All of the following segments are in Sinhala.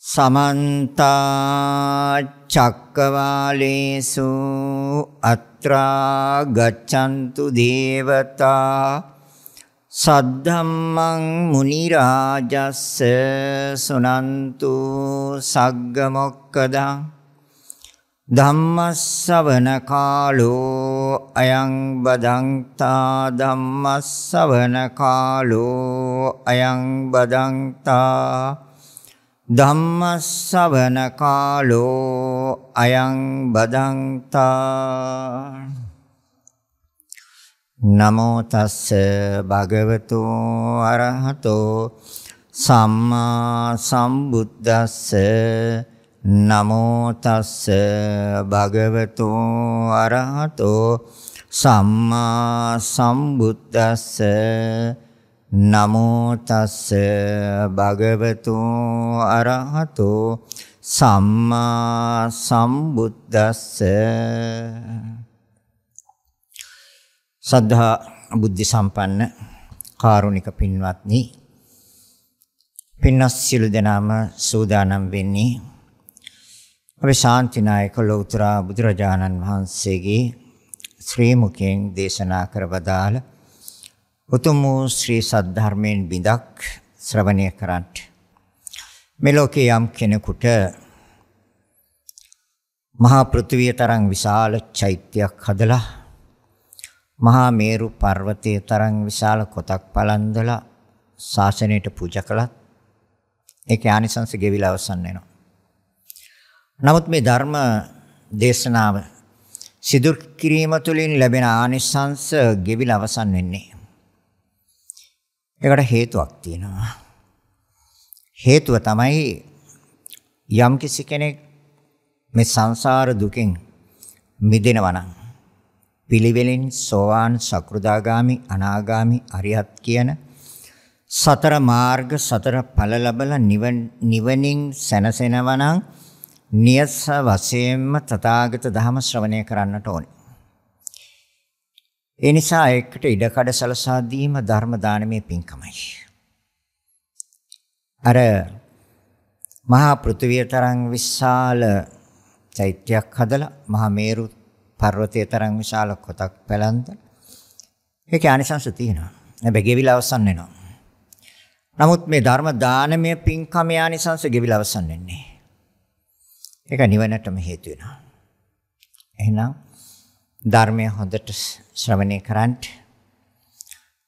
समन्ता चक्रवालेषु अत्रा गच्छन्तु देवता सद्धम्मं मुनिराजस्य सुनन्तु सग्गमोक्कदा धम्मस्सवन कालो अयं बदन्ता धम्मस्सवन कालो अयं बदन्ता ධම්මස්සවන කාලෝ අයං බදන්තා නමෝ තස්ස භගවතු අරහතෝ සම්මා සම්බුද්දස්ස නමෝ තස්ස භගවතු අරහතෝ සම්මා සම්බුද්දස්ස නමෝ තස්ස භගවතු අරහතෝ සම්මා සම්බුද්දස්ස සද්ධා බුද්ධ සම්පන්න කාරුණික පින්වත්නි පින්වත් සියලු දෙනාම සූදානම් වෙන්නේ අපේ ශාන්තිනායක ලෞතර බුදුරජාණන් වහන්සේගේ ශ්‍රී මුඛයෙන් දේශනා කර වදාළ උතුම් ශ්‍රී සද්ධර්මයෙන් බිඳක් ශ්‍රවණය කරන්ට මේ ලෝකේ යම් කෙනෙකුට මහා පෘථිවිය තරම් විශාල චෛත්‍යයක් හදලා මහා මේරු පර්වතයේ තරම් විශාල කොටක් පලන්දලා ශාසනයට පූජා කළත් ඒකේ ආනිසංස ගෙවිලා අවසන් වෙනවා. නමුත් මේ ධර්ම දේශනාව සිදු කිරීම තුළින් ලැබෙන ආනිසංස ගෙවිලා අවසන් වෙන්නේ. ඒකට හේතුවක් තියෙනවා. හේතුව තමයි යම් කිසි කෙනෙක් මේ සංසාර දුකෙන් මිදෙනවා නම් පිළිවෙලින් සෝවාන් සකෘදාගාමි අනාගාමි අරිහත් කියන සතර මාර්ග සතර ඵල ලැබලා නිවනින් සැනසෙනවා නම් නියස වශයෙන්ම තථාගත ධර්ම ශ්‍රවණය කරන්නට ඕනේ. ඒ නිසා ඒකට ඉඩකඩ සලසා දීම ධර්ම දානමේ පින්කමයි. අර මහා පෘථිවිය තරම් විශාල චෛත්‍යයක් හදලා මහා මේරු පර්වතයේ තරම් විශාල කොටක් පැලඳ ඒකේ ආනිසංස තියෙනවා. හැබැයි ගෙවිලා අවසන් වෙනවා. නමුත් මේ ධර්ම දානමය පින්කමේ ආනිසංස ගෙවිලා අවසන් වෙන්නේ. ඒක නිවනටම හේතු වෙනවා. එහෙනම් ධර්මය හොඳට ශ්‍රවණය කරන්ට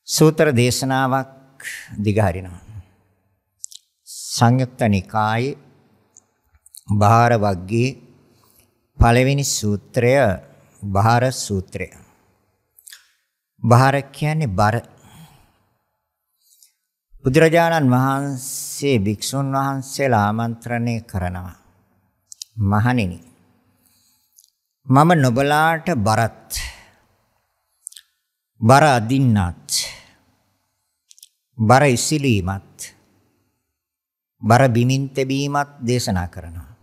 සූත්‍ර දේශනාවක් දිගහරිනවා. සංයුක්ත නිකායේ බාහිර වග්ගයේ පළවෙනි සූත්‍රය බාහිර සූත්‍රය. බාහිර කියන්නේ බර. බුදුරජාණන් වහන්සේ භික්ෂුන් වහන්සේලා ආමන්ත්‍රණය කරනවා. මහණෙනි මම නොබලාට බරත් බර අදින්නත් බර ඉසිලීමත් බර බිමින් තැබීමත් දේශනා කරනවා.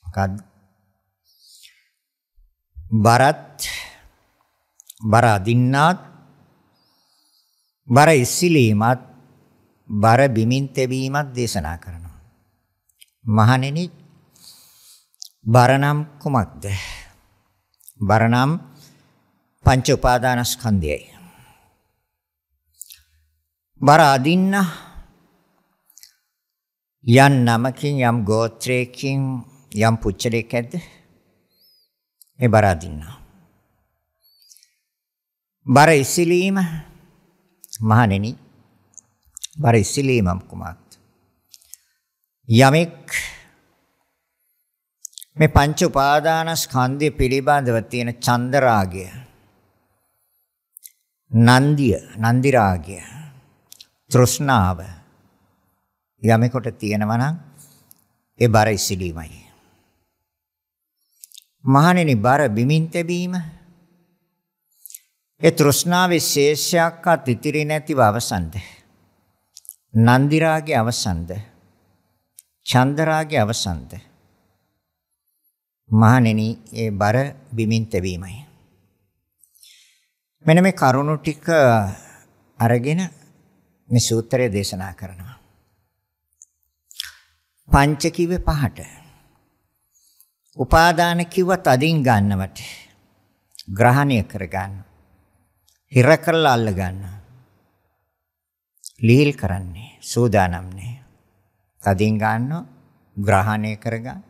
මොකද්ද? බරත් බර අදින්නත් බර ඉසිලීමත් බර බිමින් තැබීමත් දේශනා කරනවා. මහණෙනි බරනම් කුමක්ද? බරනම් පංච උපාදානස්කන්ධයයි. බර අදින්න යම් නමකින් යම් ගෝත්‍රයකින් යම් පුච්චලයක් ඇද්ද? ඒ බර අදින්න. බර ඉසිලීම මහණෙනි බර ඉසිලීමම් කුමක්ද? යමෙක් මේ පංච උපාදානස්කන්ධය පිළිබඳව තියෙන චන්ද රාගය, නන්දි රාගය, තෘෂ්ණාව යමෙකුට තියෙනවා නම් ඒ බර ඉසිලීමයි. මහණෙනි බර බිමින් තැබීම ඒ තෘෂ්ණාවේ ශේෂයක්වත් ඉතිරි නැතිව අවසන්ද? නන්දි රාගය අවසන්ද? චන්ද රාගය අවසන්ද? මහණෙනි ඒ බර බිමින් තැබීමයි. මෙන්න මේ කරුණු ටික අරගෙන මේ සූත්‍රය දේශනා කරනවා. පංච කිව්වේ පහට. උපාදාන කිව්වත් අදින් ගන්නවට. ග්‍රහණය කර ගන්න. හිර කරලා අල්ල ගන්න. ලීල් කරන්නේ සූදානම් නේ. අදින් ගන්නවා ග්‍රහණය කර ගන්න.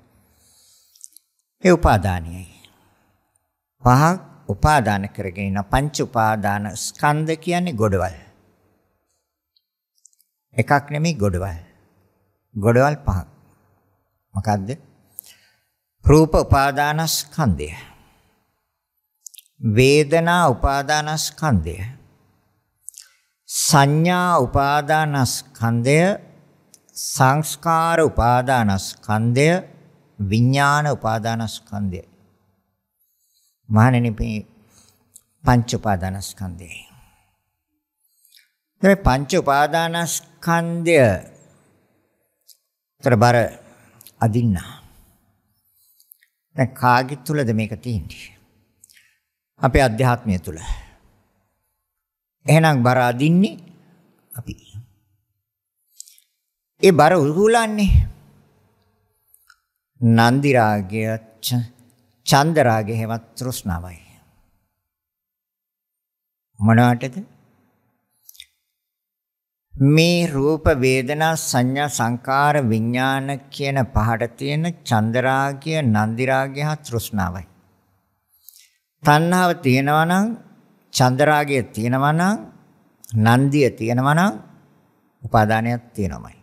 ඒ උපාදානයයි. පහක් උපාදාන කරගෙන පංච උපාදාන ස්කන්ධ කියන්නේ ගොඩවල්. එකක් නෙමෙයි ගොඩවල්. ගොඩවල් පහක්. මොකද්ද? රූප උපාදානස්කන්ධය. වේදනා උපාදානස්කන්ධය. සංඥා උපාදානස්කන්ධය. සංස්කාර උපාදානස්කන්ධය. විඥාන උපාදානස්කන්ධය. මහණෙනි මේ පංච උපාදානස්කන්ධය. මේ පංච උපාදානස්කන්ධය තරබර අදින්න. දැන් කාගේ තුලද මේක තියෙන්නේ? අපේ අධ්‍යාත්මය තුල. එහෙනම් බර අදින්නේ අපි. ඒ බර උහුලන්නේ නන්දි රාගය, චන්ද රාගය හැවත් තෘෂ්ණාවයි. මොනවටද? මේ රූප වේදනා සංඥා සංකාර විඥාන කියන පහට තියෙන චන්ද රාගය, නන්දි රාගය හා තෘෂ්ණාවයි. තණ්හාව තියෙනවා නම්, චන්ද රාගය තියෙනවා නම්, නන්දිය තියෙනවා නම් උපාදානයක් තියෙනවමයි.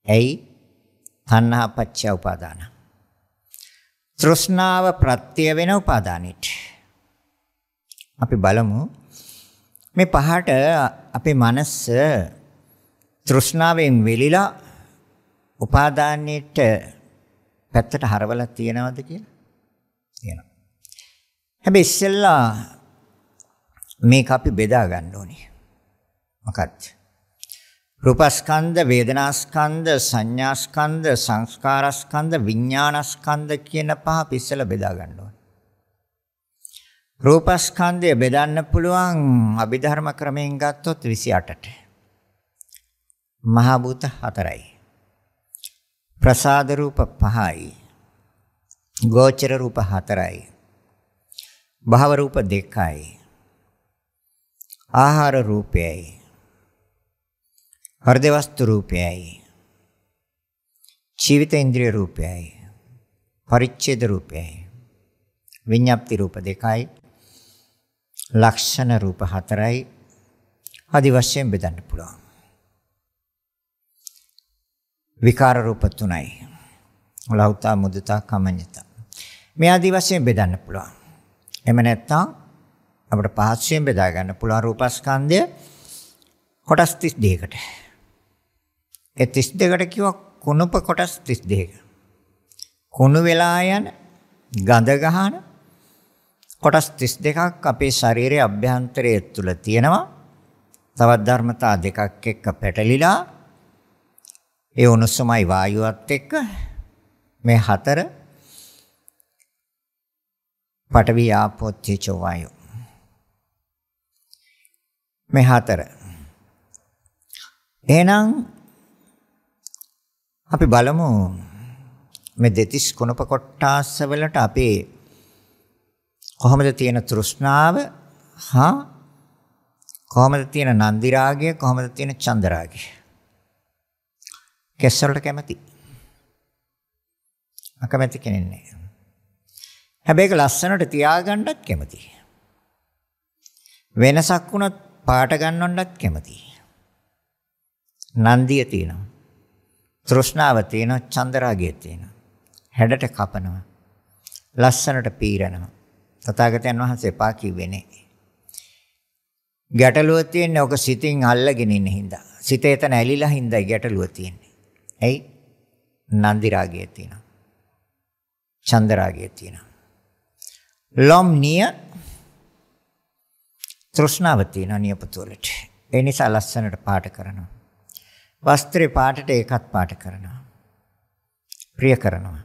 ඇයි? තණ්හා පත්‍ය උපාදාන. තෘෂ්ණාව ප්‍රත්‍ය වෙන උපාදානෙට. අපි බලමු මේ පහට අපේ මනස තෘෂ්ණාවෙන් වෙලිලා උපාදානෙට පැත්තට හරවලා තියනවද කියලා? තියෙනවා. හැබැයි ඉස්සෙල්ලා මේක අපි බෙදා ගන්න ඕනේ. මොකක්ද? රූපස්කන්ධ, වේදනාස්කන්ධ, සංඥාස්කන්ධ, සංස්කාරස්කන්ධ, විඥානස්කන්ධ කියන පහ අපි ඉස්සෙල්ලා බෙදා ගන්න ඕනේ. රූපස්කන්ධය බෙදන්න පුළුවන් අභිධර්ම ක්‍රමයෙන් ගත්තොත් 28ට. මහා භූත 4යි. ප්‍රසාද රූප 5යි. ගෝචර රූප 4යි. භව රූප 2යි. ආහාර රූපයයි. හෘද වස්තු රූපයයි. ජීවිත ඉන්ද්‍රිය රූපයයි. පරිච්ඡේද රූපයයි. විඤ්ඤාප්ති රූප 2යි. ලක්ෂණ රූප 4යි. ආදි වශයෙන් බෙදන්න පුළුවන්. විකාර රූප 3යි. ලෞතා මුදිතා කමඤ්ඤතා. මේ ආදි වශයෙන් බෙදන්න පුළුවන්. එහෙම නැත්නම් අපිට පහසුවෙන් බෙදා ගන්න පුළුවන් රූපස්කන්ධය කොටස් 32කට. ඒ 32කට කිව්වා කුණප කොටස් 32ක. කුණු වෙලා යන ගඳ ගහන කොටස් 32ක් අපේ ශරීරයේ අභ්‍යන්තරයේ තුල තියෙනවා. තවත් ධර්මතා දෙකක් එක්ක පැටලිලා ඒ උණුසුමයි වායුවත් එක්ක මේ හතර පඨවි ආපෝ තේජෝ වායෝ. මේ හතර. එහෙනම් අපි බලමු මේ දෙතිස් කුණප කොටාස වලට අපේ කොහොමද තියෙන තෘෂ්ණාව හා කොහොමද තියෙන නන්දි රාගය කොහොමද තියෙන චන්ද රාගය. කෙස් වලට කැමති. අකමැති කෙනෙක් නෑ. හැබැයි ඒක ලස්සනට තියාගන්නත් කැමති. වෙනසක් වුණත් පාට ගන්නවන්නත් කැමති. නන්දිය තියෙනවා. තෘෂ්ණාව තියෙනවා, චන්ද රාගය තියෙනවා. හැඩට කපනවා. ලස්සනට පීරනවා. තථාගතයන් වහන්සේ පා කිව්වේ නෑ. ගැටලුව තියෙන්නේ ඔක සිතින් අල්ලගෙන ඉන්න හින්දා. සිතේ තන ඇලිලා හින්දා ගැටලුව තියෙන්නේ. ඇයි? නන්දි රාගය තියෙනවා. චන්ද රාගය තියෙනවා. ලොම්නිය තෘෂ්ණාව තියෙනවා නියපොතු වලට. ඒ නිසා ලස්සනට පාට කරනවා. වස්ත්‍රේ පාටට ඒකත් පාට කරනවා. ප්‍රිය කරනවා.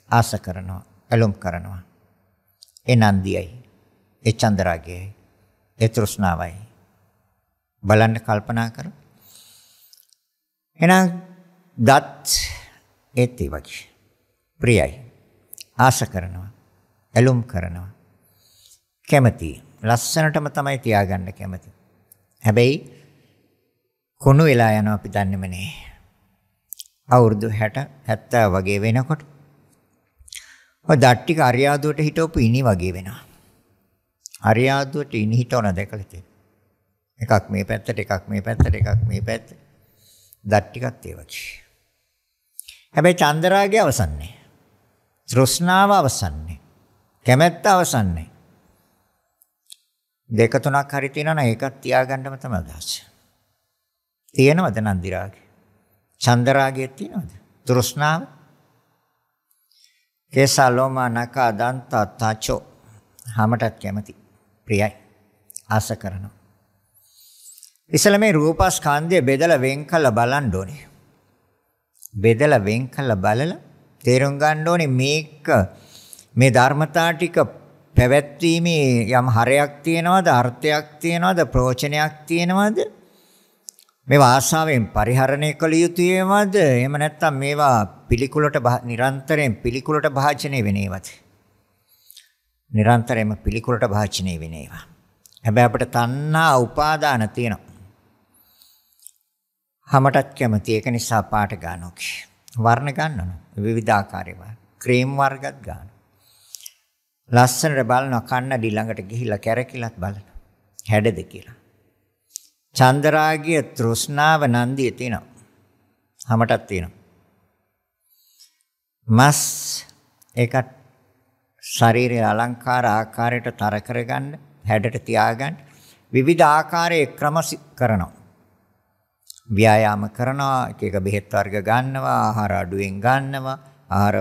ආස කරනවා. ඇලුම් කරනවා. ඒ නන්දියයි. ඒ චන්ද රාගයයි. ඒ තෘෂ්ණාවයි. බලන්න කල්පනා කර. එහෙනම් දත් ඒත් ඒ වගේ. ප්‍රියයි. ආස කරනවා. ඇලුම් කරනවා. කැමති. ලස්සනටම තමයි තියාගන්න කැමති. හැබැයි කොණු වෙලා යනවා අපි දන්නේම නෑ. අවුරුදු 60 70 වගේ වෙනකොට ඔය දට්ටික අරියාදුවට හිටවපු ඉනි වගේ වෙනවා. අරියාදුවට ඉනි හිටවන දැකලා තියෙනවා. එකක් මේ පැත්තට එකක් මේ පැත්තට එකක් මේ පැත්තට. දට්ටිකත් ඒ වගේ. හැබැයි චන්දරාගය අවසන් නෑ. තෘෂ්ණාව අවසන් නෑ. කැමැත්ත අවසන් නෑ. දෙක තුනක් හරි තියෙනවා නම් ඒකත් තියාගන්නම තමයි අදහස. තියෙනවද නන්දිරාගය? චන්දරාගය තියෙනවද? තෘෂ්ණාව? කේසාලෝම නකා දන්ත තචෝ හැමතත් කැමති. ප්‍රියයි. ආස කරනවා. ඉතල මේ රූපස්කන්ධය බෙදලා වෙන් කළ බලන්න ඕනේ. බෙදලා වෙන් කළ බලලා තේරුම් ගන්න ඕනේ මේක මේ ධර්මතා ටික පැවැත්වීමේ යම් හරයක් තියෙනවද, අර්ථයක් තියෙනවද, ප්‍රයෝජනයක් තියෙනවද? මේවා ආශාවෙන් පරිහරණය කළ යුතුයේමද? එහෙම නැත්නම් මේවා පිළිකුලට නිරන්තරයෙන් පිළිකුලට භාජනය වෙනේවද? නිරන්තරයෙන්ම පිළිකුලට භාජනය වෙනේවා. හැබැයි අපිට තණ්හා උපාදාන තියෙනවා. හැමතත් කැමති. ඒක නිසා පාට ගන්නවා. වර්ණ ගන්නවා. විවිධාකාරයව. ක්‍රීම් වර්ගත් ගන්නවා. ලස්සනට බලනවා කන්නඩි ළඟට ගිහිල්ලා කැරකිලත් බලනවා. හැඩද කියලා. චන්දරාගය, තෘෂ්ණාව, නන්දිය තියෙනවා. හැමතත් තියෙනවා. මස් ඒකත් ශරීරයේ අලංකාර ආකාරයට තර කරගන්න, හැඩට තියාගන්න විවිධ ආකාරයේ ක්‍රම කරනවා. ව්‍යායාම කරනවා, එක එක බෙහෙත් වර්ග ගන්නවා, ආහාර අඩුවෙන් ගන්නවා, ආහාර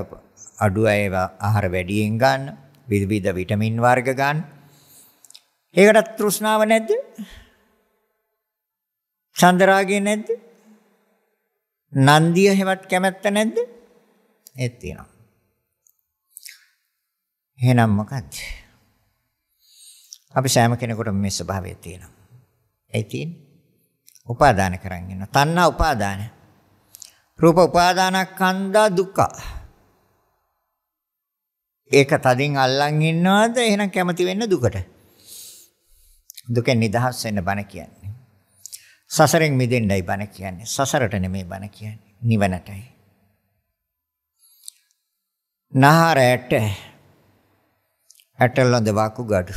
අඩු ඒවා ආහාර වැඩියෙන් ගන්න, විවිධ විටමින් වර්ග ගන්න. ඒකට තෘෂ්ණාව නැද්ද? චන්දරාගය නැද්ද? නන්දිය හැවත් කැමැත්ත නැද්ද? ඒත් තියෙනවා. එහෙනම් මොකක්ද? අපි සෑම කෙනෙකුටම මේ ස්වභාවය තියෙනවා. ඒ තියෙන්නේ උපාදාන කරන් ඉන්න. තණ්හා උපාදාන. රූප උපාදානස්කන්ධා දුක්ඛ. ඒක තදින් අල්ලන් ඉන්නවද? එහෙනම් කැමති වෙන්න දුකට. දුකෙන් නිදහස් වෙන්න බණ කියන්නේ. සසරෙන් මිදෙන්නයි බණ කියන්නේ. සසරට නෙමෙයි බණ කියන්නේ. නිවනටයි. නහරට ඇටලොඳ වාකුගඩු.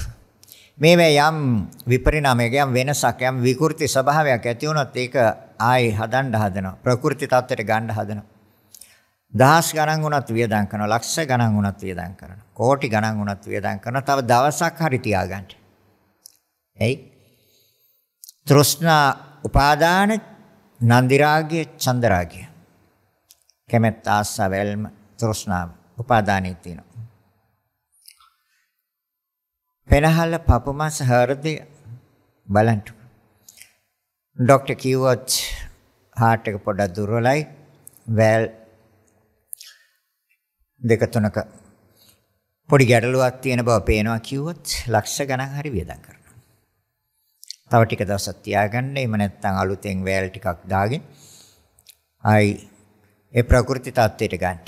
මේවේ යම් විපරිණාමයක්, යම් වෙනසක්, යම් විකෘති ස්වභාවයක් ඇති වුණොත් ඒක ආයේ හදන්න හදනවා. ප්‍රകൃති තත්ත්වයට ගන්න හදනවා. දහස් ගණන් වුණත් වියදම් කරනවා. ලක්ෂ ගණන් වුණත් වියදම් කරනවා. කෝටි ගණන් වුණත් වියදම් කරනවා. තව දවසක් හරි තියාගන්න. එයි තෘෂ්ණා උපාදාන, නන්දි රාගය, චන්ද රාගය. කැමැත්ත, ආශාව, වැල්ම, තෘෂ්ණාව උපාදානෙ තියෙනවා. පෙනහල්ල පපුමස් හෘදය බලන්න. ડોක්ටර් කිව්වොත් heart එක පොඩ්ඩක් දුර්වලයි. වැල් දෙක තුනක පොඩි ගැටලුවක් තියෙන බව පේනවා කිව්වොත් ලක්ෂ ගණන් හරි වියදම් කරනවා. තව ටික දවසක් තියාගන්න. එහෙම නැත්නම් අලුතෙන් වැල් ටිකක් දාගෙන ආයි ඒ ප්‍රകൃති tattweට ගන්න.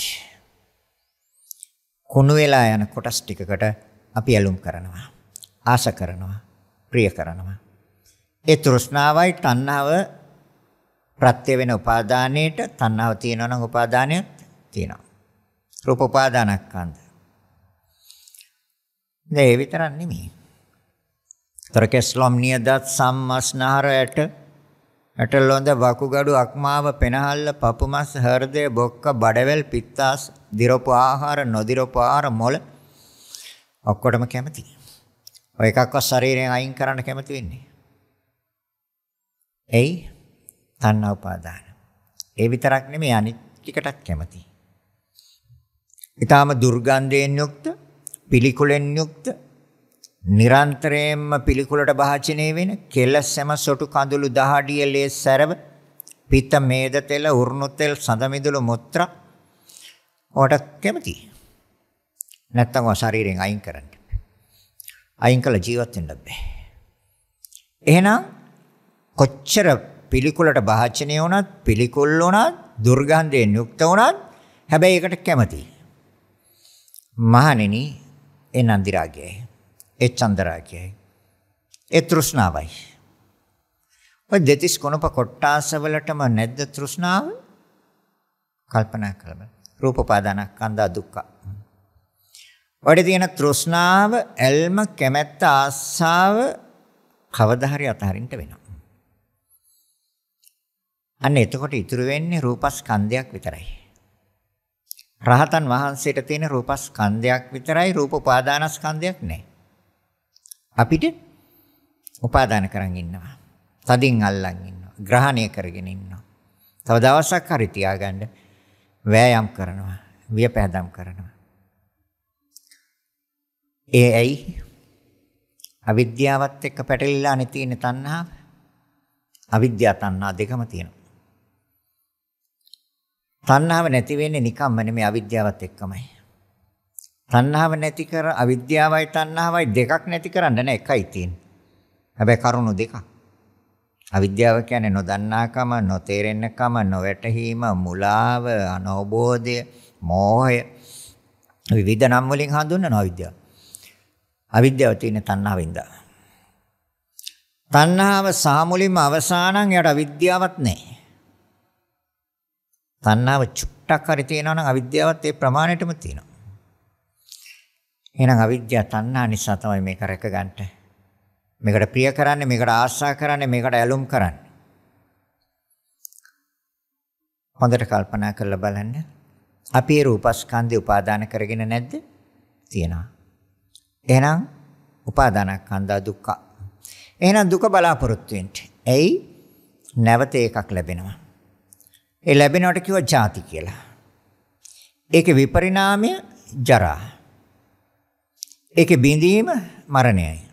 කුණු වෙලා යන කොටස් ටිකකට අපි ඇලුම් කරනවා, ආස කරනවා, ප්‍රිය කරනවා. ඒ තෘෂ්ණාවයි තණ්හාව ප්‍රත්‍ය වෙන උපාදානයේට තණ්හාව තියෙනවා නම් උපාදානයක් තියෙනවා. රූප උපාදානස්කන්ධ. ඒ විතරක් නෙමෙයි. තරකස්ලම් නියදත් සම්මස්නහරයට ඇටලොඳ වකුගඩු අක්මාව පෙනහල්ල පපුමස් හෘදය බොක්ක බඩවැල් පිත්තාස් දිරපු ආහාර නොදිරපු ආහාර මොළ ඔක්කොටම කැමති. ඔය එකක්වත් ශරීරයෙන් අයින් කරන්න කැමති වෙන්නේ. එයි තණ්හා උපාදාන. ඒ විතරක් නෙමෙයි අනිත් ටිකටත් කැමති. ඊටාම දුර්ගන්ධයෙන් යුක්ත, පිළිකුලෙන් යුක්ත, නිරන්තරයෙන්ම පිළිකුලට භාජනය වෙන කෙලසැම සොටු කඳුළු දහඩිය ලේ සැරව පිත්ත මේද තෙල උරුණු තෙල් සඳ මිදුළු මුත්‍රා ඔකට කැමති. නැත්තම් ඔය ශරීරයෙන් අයින් කරන්න. අයින් කළ ජීවත් වෙන්න බෑ. එහෙනම් කොච්චර පිළිකුලට භාජනය වුණත්, පිළිකුල් වුණත්, දුර්ගන්ධයෙන් යුක්ත වුණත් හැබැයි ඒකට කැමති. මහණෙනි ඒ නන්දි රාගයයි. ඒ චන්ද රාගයයි. ඒ තෘෂ්ණාවයි. ඔය දෙතිස් කුණප කොට්ටාසවලටම නැද්ද තෘෂ්ණාව? කල්පනා කරලා. රූප පාදානස්කන්ධ දුක්ඛ. ඔය තියෙන තෘෂ්ණාව, ඇල්ම, කැමැත්ත, ආසාව කවදා හරි අතහරින්න වෙනවා. අන්න එතකොට ඉතුරු වෙන්නේ රූපස්කන්ධයක් විතරයි. රහතන් වහන්සේට තියෙන රූපස්කන්ධයක් විතරයි, රූප උපාදානස්කන්ධයක් නැහැ. අපිට උපාදාන කරන් ඉන්නවා. තදින් අල්ලන් ඉන්නවා. ග්‍රහණය කරගෙන ඉන්නවා. තව දවසක් හරි තියාගන්න වෑයම් කරනවා. වියපැදම් කරනවා. ඒ ඇයි? අවිද්‍යාවත් එක්ක පැටලිලානේ තියෙන තණ්හාව. අවිද්‍යාව තණ්හා දෙකම තියෙනවා. තණ්හාව නැති වෙන්නේ නිකම්ම නෙමෙයි අවිද්‍යාවත් එක්කමයි. තණ්හාව නැති කර අවිද්‍යාවයි තණ්හාවයි දෙකක් නැති කරන්න නෑ එකයි තියෙන්නේ. හැබැයි කරුණු දෙකක්. අවිද්‍යාව කියන්නේ නොදන්නාකම, නොතේරෙන්නකම, නොවැටහීම, මුලාව, අනවබෝධය, මෝහය විවිධ නම් වලින් හඳුන්වනවා අවිද්‍යාව. අවිද්‍යාව තියෙන තණ්හාවෙන්ද. තණ්හාව සාමුලින්ම අවසානං යට අවිද්‍යාවක් නැහැ. තණ්හාව චුට්ටක් හරි තියෙනවා නම් අවිද්‍යාවත් ඒ ප්‍රමාණයටම තියෙනවා. එහෙනම් අවිද්‍යාව තණ්හා නිසා තමයි මේක රැකගන්න. මේකට ප්‍රිය කරන්නේ, මේකට ආශා කරන්නේ, මේකට ඇලුම් කරන්නේ. හොඳට කල්පනා කරලා බලන්න. අපි ඒ රූපස්කන්ධය උපාදාන කරගෙන නැද්ද? තියෙනවා. එහෙනම් උපාදානස්කන්ධ දුක්ඛ. එහෙනම් දුක බලාපොරොත්තු වෙන්න. එයි නැවත එකක් ලැබෙනවා. ඒ ලැබෙනවට කිව්වා ජාති කියලා. ඒකේ විපරිණාමය ජරා. ඒකේ බිඳීම මරණයයි.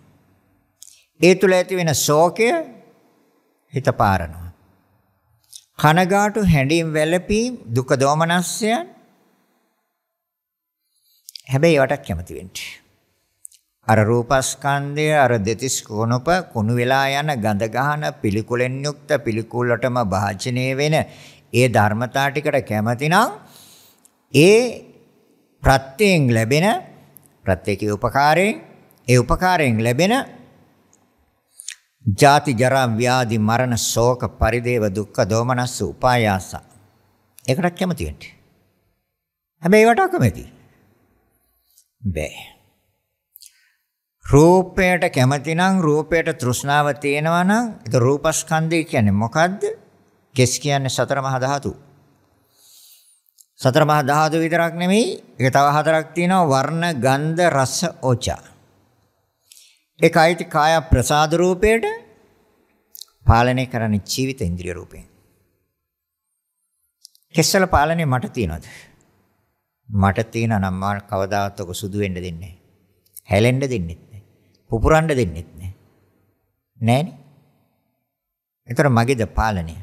ඒ තුල ඇති වෙන ශෝකය හිත පාරනවා. කනගාටු, හැඬීම්, වැළපීම්, දුක දෝමනස්යන්. හැබැයි ඒවට කැමති වෙන්න. අර රූපස්කන්ධය, අර දෙතිස් කුණප කුණු වෙලා යන ගඳ ගහන පිළිකුලෙන් යුක්ත පිළිකුලටම භාජනය වෙන ඒ ධර්මතා ටිකට කැමති නම් ඒ ප්‍රත්‍යයෙන් ලැබෙන ප්‍රත්‍යකේ උපකාරයෙන්, ඒ උපකාරයෙන් ලැබෙන ජාති ජරා ව්‍යාධි මරණ ශෝක පරිදේව දුක්ඛ දෝමනස්ස උපායාස. ඒකට කැමති වෙන්න. හැබැයි ඒවට අකමැති. බෑ. රූපයට කැමති නම්, රූපයට තෘෂ්ණාව තියෙනවා නම්, ඒක රූපස්කන්ධය කියන්නේ මොකද්ද? කෙස් කියන්නේ සතර මහා ධාතු. සතර මහා ධාතු විතරක් නෙමෙයි, ඒක තව හතරක් තියෙනවා: වර්ණ, ගන්ධ, රස, ඕජා. ඒකයි කාය ප්‍රසාද රූපයට පාලනය කරන්නේ ජීවිත ඉන්ද්‍රිය රූපයෙන්. කෙස්සල පාලනය මට තියනවද? මට තියෙනවා නම් මම කවදාවත් ඔක සුදු වෙන්න දෙන්නේ නැහැ. හැලෙන්න දෙන්නේ නැහැ. පුපුරන්න දෙන්නේ නැහැ. නෑනේ. ඒතර මගේද පාලනය?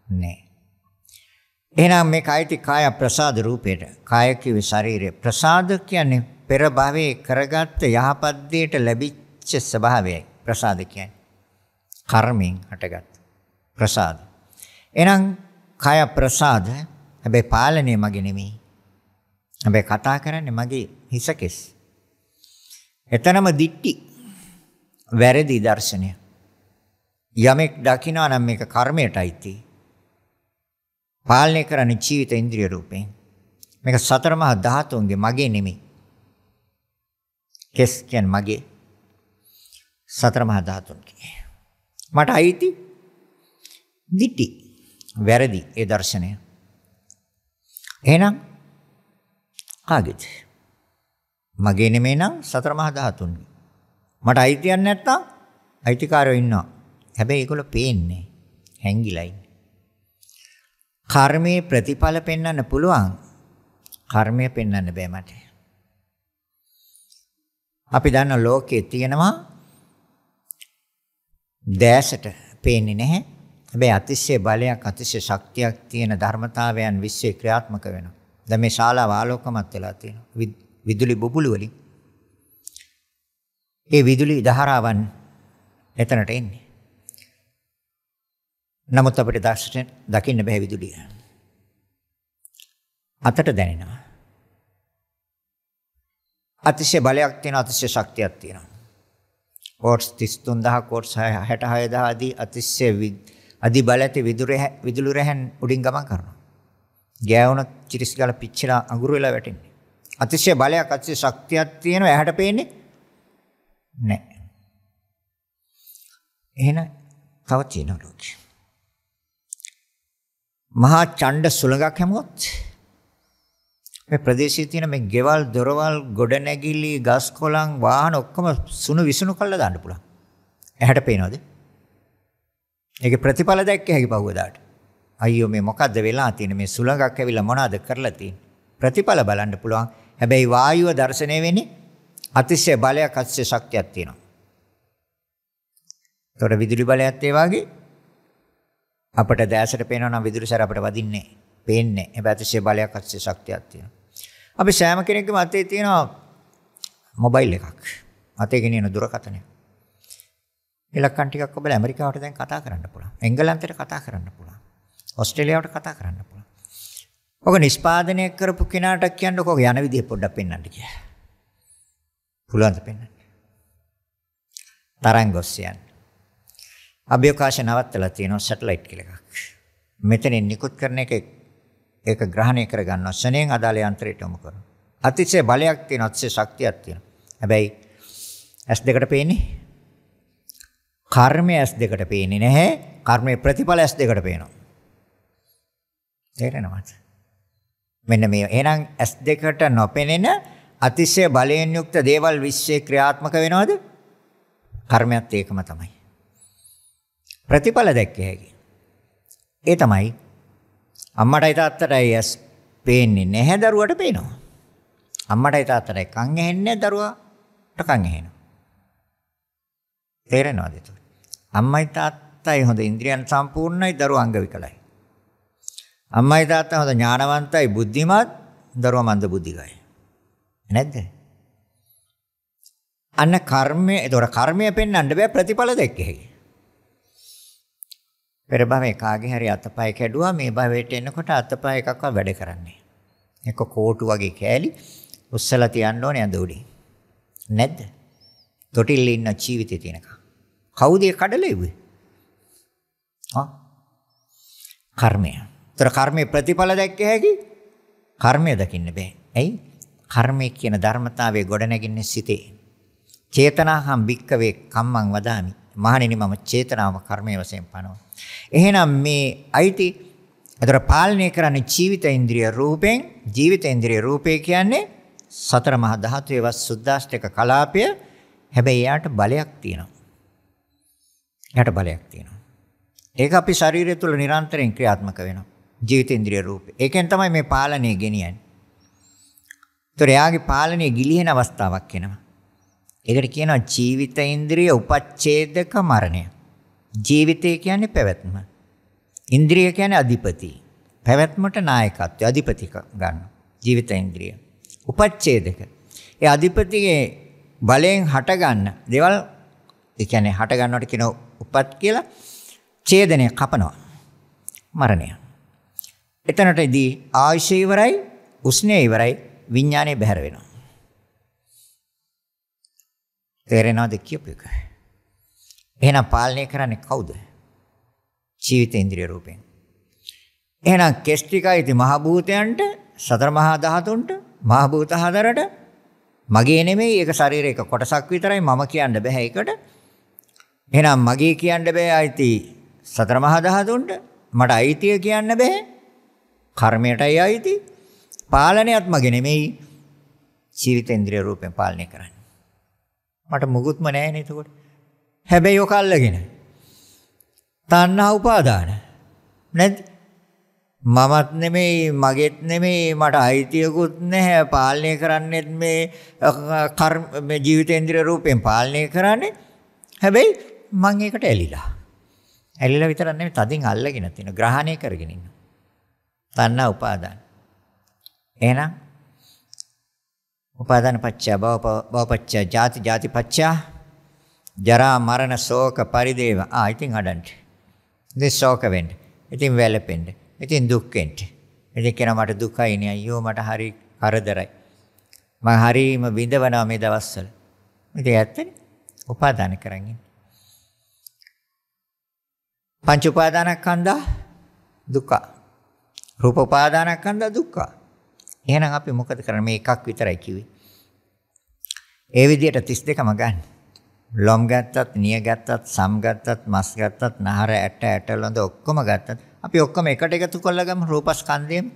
නෑ. එහෙනම් මේ කාය ප්‍රසාද රූපයට, කාය කිව්වේ ශරීරය. ප්‍රසාද කියන්නේ පෙර භවයේ කරගත්ත යහපත් දෙයට ලැබිච්ච ස්වභාවයයි ප්‍රසාද කියන්නේ. කර්මයෙන් හටගත් ප්‍රසාද. එහෙනම් කාය ප්‍රසාද, හැබැයි පාලනය මගේ නෙමෙයි. හැබැයි කතා කරන්නේ මගේ හිසකෙස්. එතනම දික්ටි වැරදි දර්ශනය. යමෙක් දකිනවා නම් මේක කර්මයටයි තියෙන්නේ. පාලනය කරන්නේ ජීවිත ඉන්ද්‍රිය රූපයෙන්. මේක සතර මහා ධාතුන්ගේ, මගේ නෙමෙයි. කෙස් කියන්නේ මගේ. සතර මහා ධාතුන්ගේ. මට අයිති දිටි වැරදි ඒ දර්ශනය. එහෙනම් කාගේද? මගේ නෙමෙයි නම් සතර මහා ධාතුන්ගේ. මට අයිතියක් නැත්තම් අයිතිකාරයෝ ඉන්නවා. හැබැයි ඒගොල්ලෝ පේන්නේ හැංගිලා ඉන්නේ. කර්මයේ ප්‍රතිඵල පෙන්වන්න පුළුවන්. කර්මය පෙන්වන්න බෑ මට. අපි දන්න ලෝකයේ තියෙනවා දැසට පේන්නේ නැහැ. හැබැයි අතිශය බලයක්, අතිශය ශක්තියක් තියෙන ධර්මතාවයන් විශ්වයේ ක්‍රියාත්මක වෙනවා. දැන් මේ ශාලාව ආලෝකමත් වෙලා තියෙනවා. විදුලි බුබුලු වලින්. ඒ විදුලි ධාරාවන් එතනට එන්නේ. නමුත් අපිට දකින්න බෑ විදුලිය. අතට දැනෙනවා. අතිශය බලයක් තියෙනවා, අතිශය ශක්තියක් තියෙනවා. කෝට්ස් 33000 කෝට්ස් 66000 ආදී අතිශය අධි බල ඇති විදුලි රැහන් උඩින් ගමන් කරනවා. ගෑවුණොත් චිරිස් ගාලා පිච්චිලා අඟුරු වෙලා වැටෙන්නේ. අතිශය බලයක්, අතිශය ශක්තියක් තියෙනවා, ඇහැට පේන්නේ නැහැ. එහෙනම් තව තියෙනවා ලෝකෙ. මහා ඡණ්ඩ සුළඟක් හැමුවොත් මේ ප්‍රදේශයේ තියෙන මේ ගෙවල්, දොරවල්, ගොඩනැගිලි, ගස් කොළන්, වාහන ඔක්කොම සුණු විසුණු කරලා දාන්න පුළුවන්. ඇහැට පේනවද? ඒකේ ප්‍රතිඵල දැක්ක හැකි පහුවදාට. අයියෝ මේ මොකද්ද වෙලා තියෙන්නේ? මේ සුළඟක් ඇවිල්ලා මොනවද කරලා තියෙන්නේ? ප්‍රතිඵල බලන්න පුළුවන්. හැබැයි වායුව දැర్శණය වෙන්නේ අතිශය බලයක්, අතිශය ශක්තියක් තියෙනවා. ඒතකොට විදුලි බලයත් ඒ වගේ අපට දැසට පේනවා නම් විදුලි සැර අපට වදින්නේ නැහැ. පේන්නේ. හැබැයි අතිශය බලයක්, අතිශය ශක්තියක් තියෙනවා. අපි සෑම කෙනෙක්ගේම අතේ තියෙනවා මොබයිල් එකක්. අතේ ගෙනියන දුරකථනය. ඉලක්කම් ටිකක් ඔබලා ඇමරිකාවට දැන් කතා කරන්න පුළුවන්. එංගලන්තයට කතා කරන්න පුළුවන්. ඕස්ට්‍රේලියාවට කතා කරන්න පුළුවන්. ඔක නිෂ්පාදනය කරපු කෙනාට කියන්නකො යන විදිය පොඩ්ඩක් පෙන්වන්න කියලා. පුළුවන්ද පෙන්වන්න? තරංග ඔස්සේ යන. අභ්‍යවකාශ නවත්තලා තියෙනවා සැටලයිට් කියලා එකක්. මෙතනින් නිකුත් කරන එක ඒක ග්‍රහණය කර ගන්නවා. ශනේන් අදාළ යන්ත්‍රයට යොමු කරනවා. අතිශය බලයක් තියෙනවා, අතිශය ශක්තියක් තියෙනවා. හැබැයි S2කට පේන්නේ කර්මය S2කට පේන්නේ නැහැ. කර්මයේ ප්‍රතිඵල S2කට පේනවා. තේරෙනවද? මෙන්න මේ එහෙනම් S2කට නොපෙනෙන අතිශය බලයෙන් යුක්ත දේවල් විශ්වයේ ක්‍රියාත්මක වෙනවද? කර්මයත් ඒකම තමයි. ප්‍රතිඵල දැක්කේ හැකි. ඒ තමයි අම්මටයි තාත්තටයි ඇස් පේන්නේ නැහැ, දරුවට පේනවා. අම්මටයි තාත්තටයි කන් ඇහෙන්නේ, දරුවාට කන් ඇහෙනවා. තේරෙනවද ඒක? අම්මයි තාත්තයි හොඳ ඉන්ද්‍රියන් සම්පූර්ණයි, දරුවා අංග විකලයි. අම්මයි තාත්තා හොඳ ඥානවන්තයි, බුද්ධිමත්, දරුවා මන්ද බුද්ධිකයි. නැද්ද? අන්න කර්මය. ඒතොර කර්මය පෙන්වන්න බෑ, ප්‍රතිඵල දැක්කේ හැකි. පෙර භවයේ කාගේ හරි අතපය කැඩුවා, මේ භවයට එනකොට අතපය එකක්වත් වැඩ කරන්නේ. එක කෝටු වගේ කෑලි උස්සලා තියන්න ඕනේ අඳ උඩින්. නැද්ද? තොටිල්ලේ ඉන්න ජීවිතේ තියෙනකම්. කවුද ඒ කඩලා ඉුවේ? කර්මය. ඒතර කර්මයේ ප්‍රතිඵල දැක්ක හැකි, කර්මය දකින්න බෑ. ඇයි? කර්මය කියන ධර්මතාවයේ ගොඩ නැගින්නේ සිතේ. චේතනාහම් භික්කවේ කම්මං වදාමි. මහණෙනි මම චේතනාවම කර්මයේ වශයෙන් පනවනවා. එහෙනම් මේ අයිති අතර පාලනය කරන්නේ ජීවිත ඉන්ද්‍රිය රූපෙන්. ජීවිත ඉන්ද්‍රිය රූපේ කියන්නේ සතර මහා ධාතුවේ වස් සුද්දාෂ්ටක කලාපය. හැබැයි යාට බලයක් තියෙනවා. යාට බලයක් තියෙනවා. ඒක අපි ශරීරය තුළ නිරන්තරයෙන් ක්‍රියාත්මක වෙනවා. ජීවිත ඉන්ද්‍රිය රූපේ. ඒකෙන් තමයි මේ පාලනය ගෙනියන්නේ. ඒතර යාගේ පාලනය ගිලිහෙන අවස්ථාවක් එනවා. ඒකට කියනවා ජීවිත ඉන්ද්‍රිය උපච්ඡේදක මරණය. ජීවිතය කියන්නේ පැවැත්ම. ඉන්ද්‍රිය කියන්නේ අධිපති. පැවැත්මට නායකත්වය අධිපති ගන්න. ජීවිත ඉන්ද්‍රිය. උපච්ඡේදක. ඒ අධිපතිගේ බලයෙන් හට ගන්න දේවල්, ඒ කියන්නේ හට ගන්නවට කියන උපත් කියලා, ඡේදනය කපනවා. මරණය. එතනටදී ආයශය ඉවරයි, උස්නය ඉවරයි, විඥානය බැහැර වෙනවා. තේරෙනවද කියපු එක? එහෙනම් පාලනය කරන්නේ කවුද? ජීවිත ඉන්ද්‍රිය රූපෙන්. එහෙනම් කෙස් ටිකයි මහ භූතයන්ට, සතර මහා ධාතුන්ට, මහ භූත හතරට මගේ නෙමෙයි, ඒක ශරීරයක කොටසක් විතරයි, මම කියන්න බෑ ඒකට. එහෙනම් මගේ කියන්න බෑ අයිති සතර මහා ධාතුන්ට, මට අයිතිය කියන්න බෑ කර්මයටයි අයිති. පාලනයත් මගේ නෙමෙයි, ජීවිත ඉන්ද්‍රිය රූපෙන් පාලනය කරන්නේ. මට මුකුත්ම නැහැ නේද එතකොට? හැබැයි ඔක අල්ලගෙන තණ්හා උපාදාන නැද්ද? මමත් නෙමෙයි, මගේත් නෙමෙයි, මට අයිතියකුත් නැහැ, පාලනය කරන්නේත් මේ ජීවිතේන්ද්‍රිය රූපයෙන් පාලනය කරන්නේ. හැබැයි මම ඒකට ඇලිලා විතරක් නෙමෙයි, තදින් අල්ලගෙන තියෙන, ග්‍රහණය කරගෙන ඉන්න. තණ්හා උපාදාන. එහෙනම් උපාදාන පත්‍ය භව පත්‍ය ජාති, ජාති පත්‍ය ජරා මරණ ශෝක පරිදේව. ඉතින් හඩන්ට. ඉතින් ශෝක වෙන්න. ඉතින් වැළපෙන්න. ඉතින් දුක් වෙන්න. ඉතින් කියනවා මට දුකයි නේ අයියෝ මට හරි කරදරයි. මම හරිම විඳවනවා මේ දවස්වල. ඉතින් ඇත්තනේ උපාදාන කරන්නේ. පංච උපාදානස්කන්ධ දුක්ඛ. රූප උපාදානස්කන්ධ දුක්ඛ. එහෙනම් අපි මොකද කරන්නේ? මේ එකක් විතරයි කිව්වේ. ඒ විදිහට 32ම ගන්න. ලොම් ගත්තත්, නිය ගත්තත්, සම් ගත්තත්, මස් ගත්තත්, නහර ඇට ඇටලොඳ ඔක්කොම ගත්තත් අපි ඔක්කොම එකට එකතු කරලා ගමු රූපස්කන්ධයම.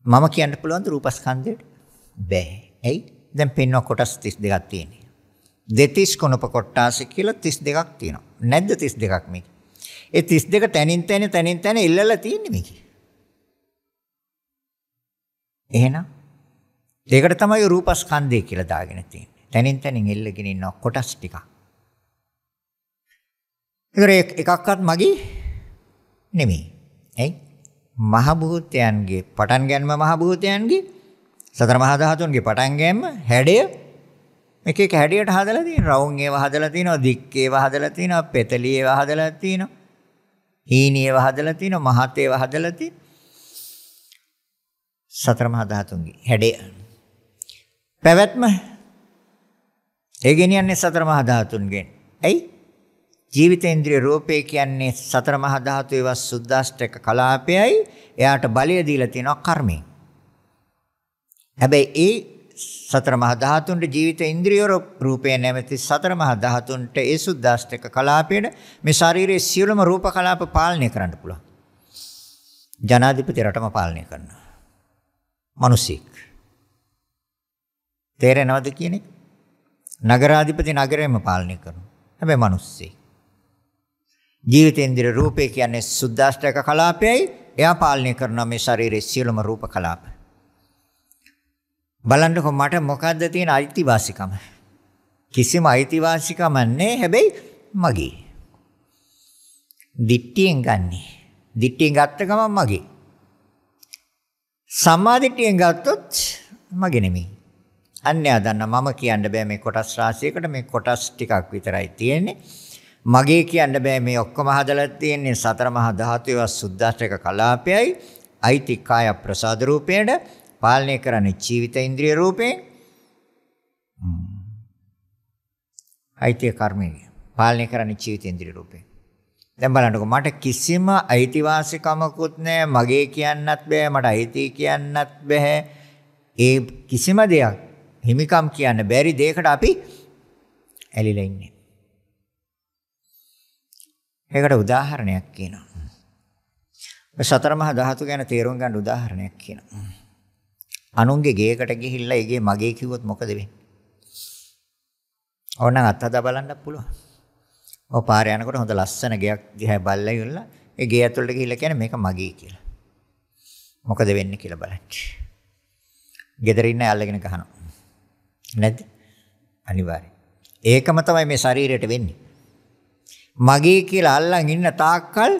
මම කියන්න පුළුවන් ද රූපස්කන්ධයට? බෑ. ඇයි? දැන් පින්න කොටස් 32ක් තියෙනවා. දෙතිස් කුණප කොටාස කියලා 32ක් තියෙනවා. නැද්ද 32ක් මේක? ඒ 32 තනින් තන ඉල්ලලා තියෙන්නේ මේකේ. එහෙනම් ඒකට තමයි රූපස්කන්ධය කියලා දාගෙන තියෙන්නේ. තනින් එල්ලගෙන ඉන්න කොටස් ටික. ඒතර එකක්වත් මගේ නෙමෙයි. ඇයි? මහ භූතයන්ගේ පටන් ගැනීම මහ භූතයන්ගේ සතර මහා ධාතුන්ගේ පටන් ගැනීම හැඩය එක එක හැඩයට හදලා තියෙනවා. රවුම් ඒවා හදලා තියෙනවා, දික් ඒවා හදලා තියෙනවා, පෙතලි ඒවා හදලා තියෙනවා, හීනි ඒවා හදලා තියෙනවා, මහත් ඒවා හදලා තියෙනවා. සතර මහා ධාතුන්ගේ හැඩය. පැවැත්ම ඒ ගෙනියන්නේ සතර මහා ධාතුන්ගෙන්. ඇයි? ජීවිතේන්ද්‍රිය රූපේ කියන්නේ සතර මහා ධාතු ඒවා සුද්දාෂ්ටක කලාපයයි. එයාට බලය දීලා තියෙනවා කර්මයෙන්. හැබැයි ඒ සතර මහා ධාතුන්ට ජීවිතේන්ද්‍රිය රූපේ නැමැති සතර මහා ධාතුන්ට ඒ සුද්දාෂ්ටක කලාපයට මේ ශාරීරියේ සියලුම රූප කලාප පාලනය කරන්න පුළුවන්. ජනාධිපති රටම පාලනය කරනවා. මිනිසෙක්. තේරෙනවද කියන්නේ? නගරාධිපති නගරයම පාලනය කරනවා. හැබැයි මිනිස්සෙක්. ජීවිතේන්ද්‍රිය රූපේ කියන්නේ සුද්දාෂ්ටක කලාපයයි. එයා පාලනය කරනවා මේ ශරීරයේ සියලුම රූප කලාප. බලන්නකො මට මොකද්ද තියෙන අයිතිවාසිකම? කිසිම අයිතිවාසිකමක් නැහැ. හැබැයි මගේ. දිට්ඨියෙන් ගන්නෙ. දිට්ඨියෙන් ගත්ත ගමන් මගේ. සම්මාදිට්ඨියෙන් ගත්තොත් මගේ නෙමෙයි. අන්‍යයා දන්න මම කියන්න බෑ මේ කොටස් රාශියකට මේ කොටස් ටිකක් විතරයි තියෙන්නේ. මගේ කියන්න බෑ මේ ඔක්කොම හදලා තියෙන්නේ සතර මහා ධාතුවේ සුද්දාෂ්ටක කලාපයයි. අයිති කාය ප්‍රසාද රූපේන පාලනය කරන්නේ ජීවිත ඉන්ද්‍රිය රූපේ. අයිති කර්මයෙන් පාලනය කරන්නේ ජීවිත ඉන්ද්‍රිය රූපේ. දැන් බලන්නකො මට කිසිම අයිතිවාසිකමකුත් නැහැ. මගේ කියන්නත් බෑ. මට අයිති කියන්නත් බෑ. ඒ කිසිම දෙයක් හිමිකම් කියන්න බැරි දෙයකට අපි ඇලිලා ඉන්නේ. ඒකට උදාහරණයක් කියනවා. සතර මහා ධාතු ගැන තේරුම් ගන්න උදාහරණයක් කියනවා. අනුන්ගේ ගේකට ගිහිල්ලා ඒගේ මගේ කිව්වොත් මොකද වෙන්නේ? ඕනනම් අත්හදා බලන්න පුළුවන්. ඔය පාරේ යනකොට හොඳ ලස්සන ගයක් දිහා බලලා ඉවරලා ඒ ගේ ඇතුළට ගිහිල්ලා කියන්නේ මේක මගේ කියලා. මොකද වෙන්නේ කියලා බලන්න. ගෙදර ඉන්න අල්ලගෙන ගහනවා. නැද්ද? අනිවාර්යයෙන්. ඒකම තමයි මේ ශරීරයට වෙන්නේ. මගේ කියලා අල්ලන් ඉන්න තාක්කල්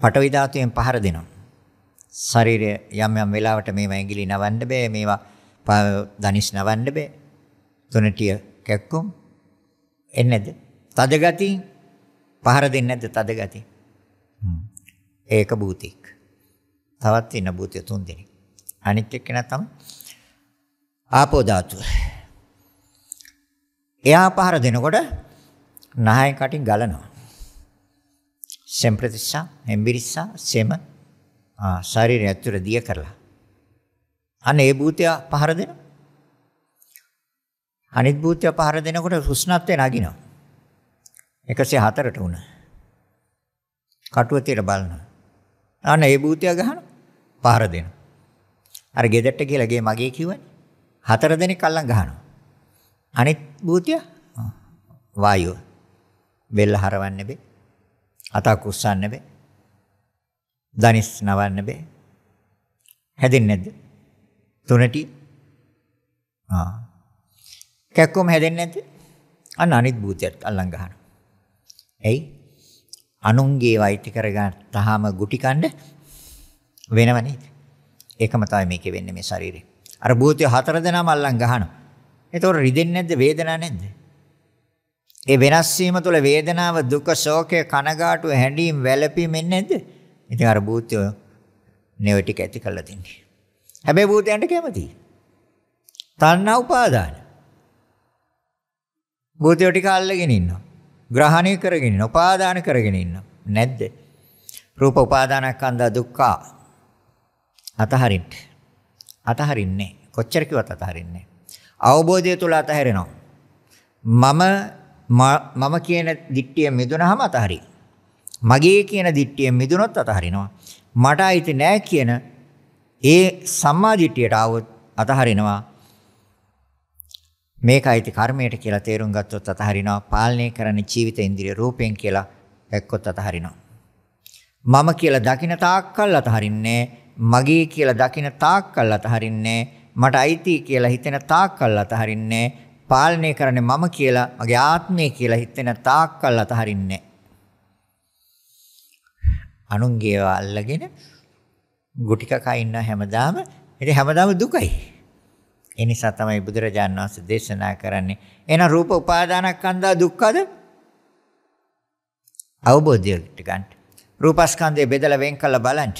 පටවි ධාතුවෙන් පහර දෙනවා. ශරීරය යම් යම් වෙලාවට මේවා ඇඟිලි නවන්න බෑ. මේවා දනිස් නවන්න බෑ. තුනටිය කැක්කුම් එන්නේ නැද්ද? තද ගතිය පහර දෙන්නේ නැද්ද තද ගතිය? ඒක භූතික. තවත් ඉන්න භූතිය තුන් දෙනෙක්. අනිත් එක්කෙනා තමයි ආපෝ ධාතුව. එයා පහර දෙනකොට නහයෙන් කටින් ගලනවා. සෙම්ප්‍රතිස්සා, එම්බිරිස්සා, සෙම ශරීරය ඇතුළේ දිය කරලා. අන්න ඒ භූතය පහර දෙනවා. අනිත් භූතය පහර දෙනකොට උෂ්ණත්වය නගිනවා. 104ට උන. කටුව තියලා බලනවා. අන්න ඒ භූතය ගහනවා. පහර දෙනවා. අර ගෙදරට කියලා ගේ මගේ කිව්වනේ. 4 දෙනෙක් අල්ලන් ගහනවා. අනිත් භූතය වායුව. බෙල්ල හරවන්න බෑ. අතක් උස්සන්න බෑ. දනිස් නවන්න බෑ. හැදෙන්නේ නැද්ද? තුනටි. කැක්කම හැදෙන්නේ නැද්ද? අන්න අනිත් භූතයත් අල්ලන් ගහනවා. එයි අනුන්ගේ වෛත්‍ය කරගත්තාම ගුටි කණ්ඩ වෙනව නේද? ඒකම තමයි මේකේ වෙන්නේ මේ ශරීරේ. අර භූතය 4 දෙනාම අල්ලන් ගහනවා. ඒතකොට රිදෙන්නේ නැද්ද? වේදනාවක් නැද්ද? ඒ වෙනස් වීම තුළ වේදනාව, දුක, ශෝකය, කනගාටුව, හැඬීම්, වැළපීම් එන්නේ නැද්ද? ඉතින් අර භූතයෝ නෙවෙයි ටික ඇති කරලා තින්නේ. හැබැයි භූතයන්ට කැමතියි. තණ්හා උපාදාන. භූතයෝ ටික අල්ලගෙන ඉන්නවා. ග්‍රහණය කරගෙන ඉන්නවා. උපාදාන කරගෙන ඉන්නවා. නැද්ද? රූප උපාදානස්කන්ධ දුක්ඛ අතහරින්න. අතහරින්නේ. කොච්චර කිව්වත් අතහරින්නේ. අවබෝධය තුල අතහැරෙනවා. මම කියන දිට්ඨිය මිදුනහම අතහරි. මගේ කියන දිට්ඨිය මිදුනොත් අතහරිනවා. මට අයිති නෑ කියන ඒ සම්මා දිට්ඨියට આવොත් අතහරිනවා. මේක අයිති කර්මයට කියලා තේරුම් ගත්තොත් අතහරිනවා. පාලනය කරන ජීවිත ඉන්ද්‍රිය රූපයෙන් කියලා දැක්කොත් අතහරිනවා. මම කියලා දකින තාක්කල් අතහරින්නේ. මගේ කියලා දකින තාක්කල් අතහරින්නේ. මට අයිති කියලා හිතෙන තාක්කල් අතහරින්නේ. පාලනය කරන්නේ මම කියලා මගේ ආත්මය කියලා හිතෙන තාක්කල් අතහරින්නේ. අනුන්ගේව අල්ලගෙන ගුටික කයින්න හැමදාම ඉතින් හැමදාම දුකයි. ඒ නිසා තමයි බුදුරජාණන් වහන්සේ දේශනා කරන්නේ එන රූප උපාදානස්කන්ධ දුක්ඛද අවබෝධයට ගන්න. රූපස්කන්ධය බෙදලා වෙන් කළ බලන්න.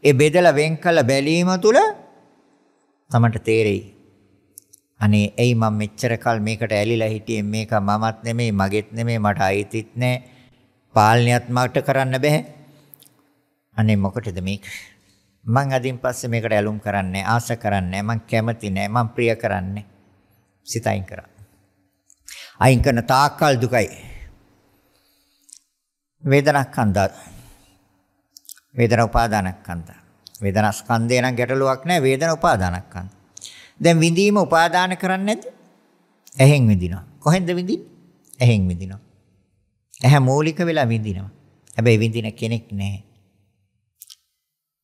ඒ බෙදලා වෙන් කළ බැලීම තුල තමන්ට තේරෙයි. අනේ එයි මම මෙච්චර කල් මේකට ඇලිලා හිටියේ මේක මමත් නෙමෙයි මගෙත් නෙමෙයි මට අයිතිත් නෑ පාලනයත් මට කරන්න බෑ. අනේ මොකටද මේක? මං අදින් පස්සේ මේකට ඇලුම් කරන්නේ ආස කරන්නේ මං කැමති නෑ මං ප්‍රිය කරන්නේ සිත අයින් කරා. අයින් කරන තාක්කල් දුකයි. වේදනාස්කන්ධ වේදනා උපාදානස්කන්ධ වේදනාස්කන්ධේ නම් ගැටලුවක් නෑ වේදනා උපාදානස්කන්ධ. දැන් විඳීම උපාදාන කරන්නේ නැද්ද? ඇහෙන් විඳිනවා. කොහෙන්ද විඳින්නේ? ඇහෙන් විඳිනවා. ඇහැ මූලික වෙලා විඳිනවා. හැබැයි විඳින කෙනෙක් නැහැ.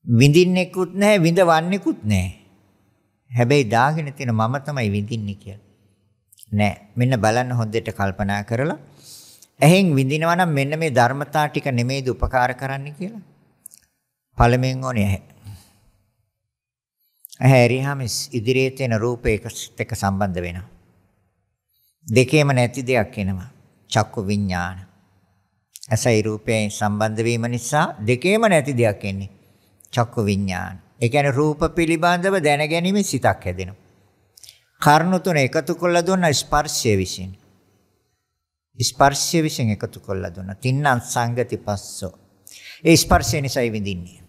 විඳින්නෙකුත් නැහැ විඳවන්නෙකුත් නැහැ. හැබැයි දාගෙන තියෙන මම තමයි විඳින්නේ කියලා. නෑ. මෙන්න බලන්න හොඳට කල්පනා කරලා ඇහෙන් විඳිනවා නම් මෙන්න මේ ධර්මතා ටික නෙමෙයිද උපකාර කරන්න කියලා. පළමුවෙන් ඕනේ ඇහැ. ඇහැ එරිහාම ඉදිරියේ තියෙන රූපයකට එක්ක සම්බන්ධ වෙනවා. දෙකේම නැති දෙයක් එනවා. චක්කු විඥාන. ඇසයි රූපයෙන් සම්බන්ධ වීම නිසා දෙකේම නැති දෙයක් එන්නේ. චක්කු විඥාන. ඒ කියන්නේ රූප පිළිබඳව දැනගැනීමේ සිතක් හැදෙනවා. කර්ණ තුන එකතු කරලා දුන්න ස්පර්ශය විසින්. ස්පර්ශය විසින් එකතු කරලා දුන්න. තින්නම් සංගති පස්සෝ. ඒ ස්පර්ශය නිසායි විඳින්නේ.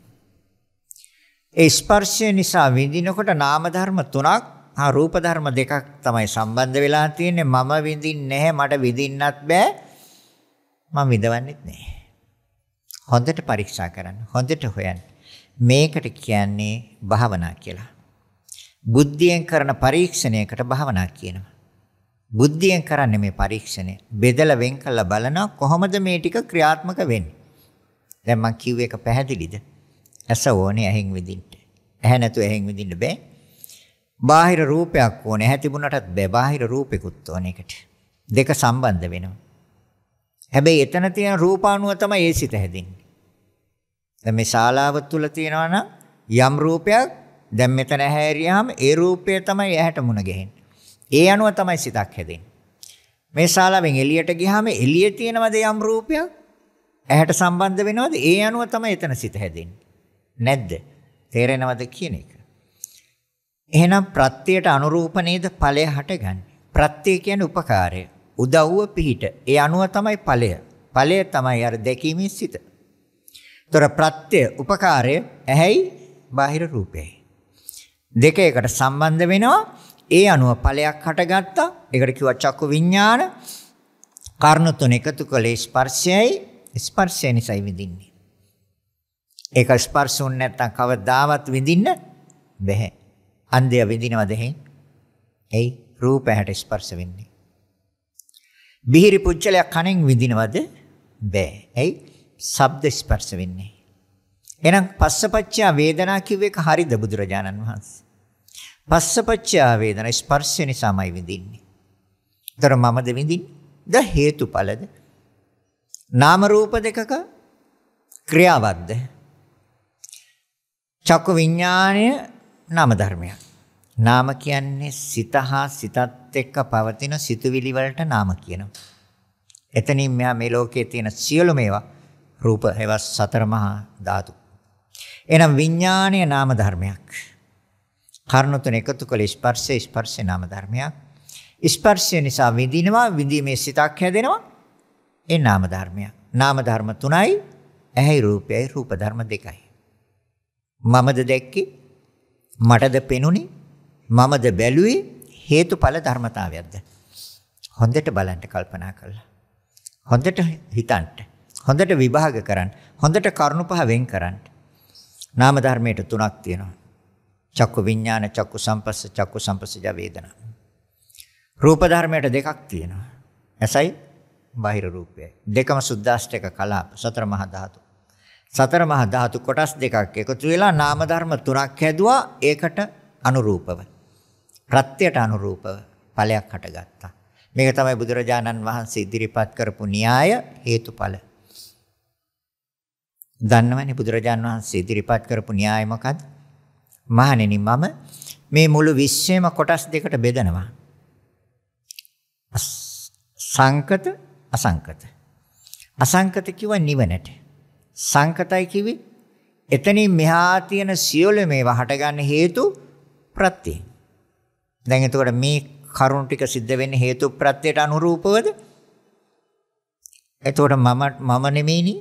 ඒ ස්පර්ශය නිසා විඳිනකොට නාම ධර්ම තුනක් හා රූප ධර්ම දෙකක් තමයි සම්බන්ධ වෙලා තියෙන්නේ. මම විඳින්නේ නැහැ මට විඳින්නත් බෑ. මම විඳවන්නෙත් නැහැ. හොඳට පරීක්ෂා කරන්න. හොඳට හොයන්න. මේකට කියන්නේ භාවනා කියලා. බුද්ධියෙන් කරන පරීක්ෂණයකට භාවනා කියනවා. බුද්ධියෙන් කරන්නේ මේ පරීක්ෂණය. බෙදලා වෙන් කළා බලනවා කොහොමද මේ ටික ක්‍රියාත්මක වෙන්නේ. දැන් මම කිව්ව එක පැහැදිලිද? ඇස ඕනේ ඇහෙන් විඳින්න. ඇහැ නැතුව ඇහෙන් විඳින්න බෑ. බාහිර රූපයක් ඕනේ. ඇහැ තිබුණටත් බෑ. බාහිර රූපෙකුත් ඕනේ එකට. දෙක සම්බන්ධ වෙනවා. හැබැයි එතන තියෙන රූපානුව තමයි ඒ සිත හැදෙන්නේ. දැන් මේ ශාලාව තුල තියෙනවා නම් යම් රූපයක් දැන් මෙතන හැරියාම ඒ රූපය තමයි ඇහැට මුණ ගැහෙන්නේ. ඒ අනුව තමයි සිතක් හැදෙන්නේ. මේ ශාලාවෙන් එළියට ගියාම එළියේ තියෙනවද යම් රූපයක් ඇහැට සම්බන්ධ වෙනවද? ඒ අනුව තමයි එතන සිත හැදෙන්නේ. නැද්ද? තේරෙනවද කියන එක? එහෙනම් ප්‍රත්‍යයට අනුරූප නේද ඵලය හටගන්නේ. ප්‍රත්‍ය කියන්නේ උපකාරය. උදව්ව පිහිට. ඒ අනුව තමයි ඵලය. ඵලය තමයි අර දැකීමේ සිත. ତොර ප්‍රත්‍ය උපකාරය ඇහැයි බාහිර රූපයයි. දෙක එකට සම්බන්ධ වෙනවා. ඒ අනුව ඵලයක් හටගත්තා. ඒකට කිව්වා චක්කු විඥාන. කර්ණ තුන එකතු කළේ ස්පර්ශයයි. ස්පර්ශය නිසායි විඳින්නේ. ඒක ස්පර්ශ වුනේ නැත්නම් කවදාවත් විඳින්න බැහැ. අන්ධය විඳිනවද එහෙන්? එයි රූප ඇහැට ස්පර්ශ වෙන්නේ. බිහිරි පුච්චලයක් කණෙන් විඳිනවද? බෑ. එයි ශබ්ද ස්පර්ශ වෙන්නේ. එහෙනම් පස්සපච්චා වේදනා කිව්ව එක හරිද බුදුරජාණන් වහන්සේ? පස්සපච්චා වේදනා ස්පර්ශය නිසාමයි විඳින්නේ. ඒතර මමද විඳින්නේ? ද හේතුඵලද? නාම රූප දෙකක ක්‍රියාවක්ද? චක්කු විඥාණය නාම ධර්මයක්. නාම කියන්නේ සිත හා සිතත් එක්ක පවතින සිතුවිලි වලට නාම කියනවා. එතනින් මෙහා මේ ලෝකයේ තියෙන සියලු මේවා රූප හේවස් සතර මහා ධාතු. එනම් විඥානීය නාම ධර්මයක්. කර්ණ තුන එකතු කළ ස්පර්ශේ නාම ධර්මයක්. ස්පර්ශය නිසා විඳිනවා, විඳීමේ සිතක් හැදෙනවා. ඒ නාම ධර්මයක්. නාම ධර්ම තුනයි, ඇහි රූපයයි රූප ධර්ම දෙකයි. මමද දැක්කේ, මටද පෙනුනේ, මමද බැලුවේ, හේතුඵල ධර්මතාවයක්ද? හොඳට බලන්න, කල්පනා කරලා. හොඳට හිතන්න. හොඳට විභාග කරන්න. හොඳට කරුණු පහ වෙන් කරන්න. නාම ධර්මයට තුනක් තියෙනවා. චක්කු විඥාන, චක්කු සම්පස්ස, චක්කු සම්පස්සජ වේදනා. රූප ධර්මයට දෙකක් තියෙනවා. ඇසයි බාහිර රූපයයි. දෙකම සුද්දාෂ්ටක කලාප, සතර මහා ධාතු. සතර මහා ධාතු කොටස් දෙකක් එකතු වෙලා නාම ධර්ම තුනක් හැදුවා. ඒකට අනුරූපව, ප්‍රත්‍යයට අනුරූපව ඵලයක් හටගත්තා. මේක තමයි බුදුරජාණන් වහන්සේ ඉදිරිපත් කරපු න්‍යාය හේතුඵල. දන්නවනේ බුදුරජාණන් වහන්සේ ඉදිරිපත් කරපු න්‍යාය මොකද්ද? මහණෙනි, මම මේ මුළු විශ්වයම කොටස් දෙකට බෙදනවා. සංකත, අසංකත. අසංකත කිව්වා නිවනට. සංකතයි කිව්වේ එතනින් මෙහා තියෙන සියලු මේවා හටගන්න හේතු ප්‍රත්‍ය. දැන් එතකොට මේ කරුණ ටික සිද්ධ වෙන්නේ හේතු ප්‍රත්‍යයට අනුරූපවද? එතකොට මම නෙමෙයිනි,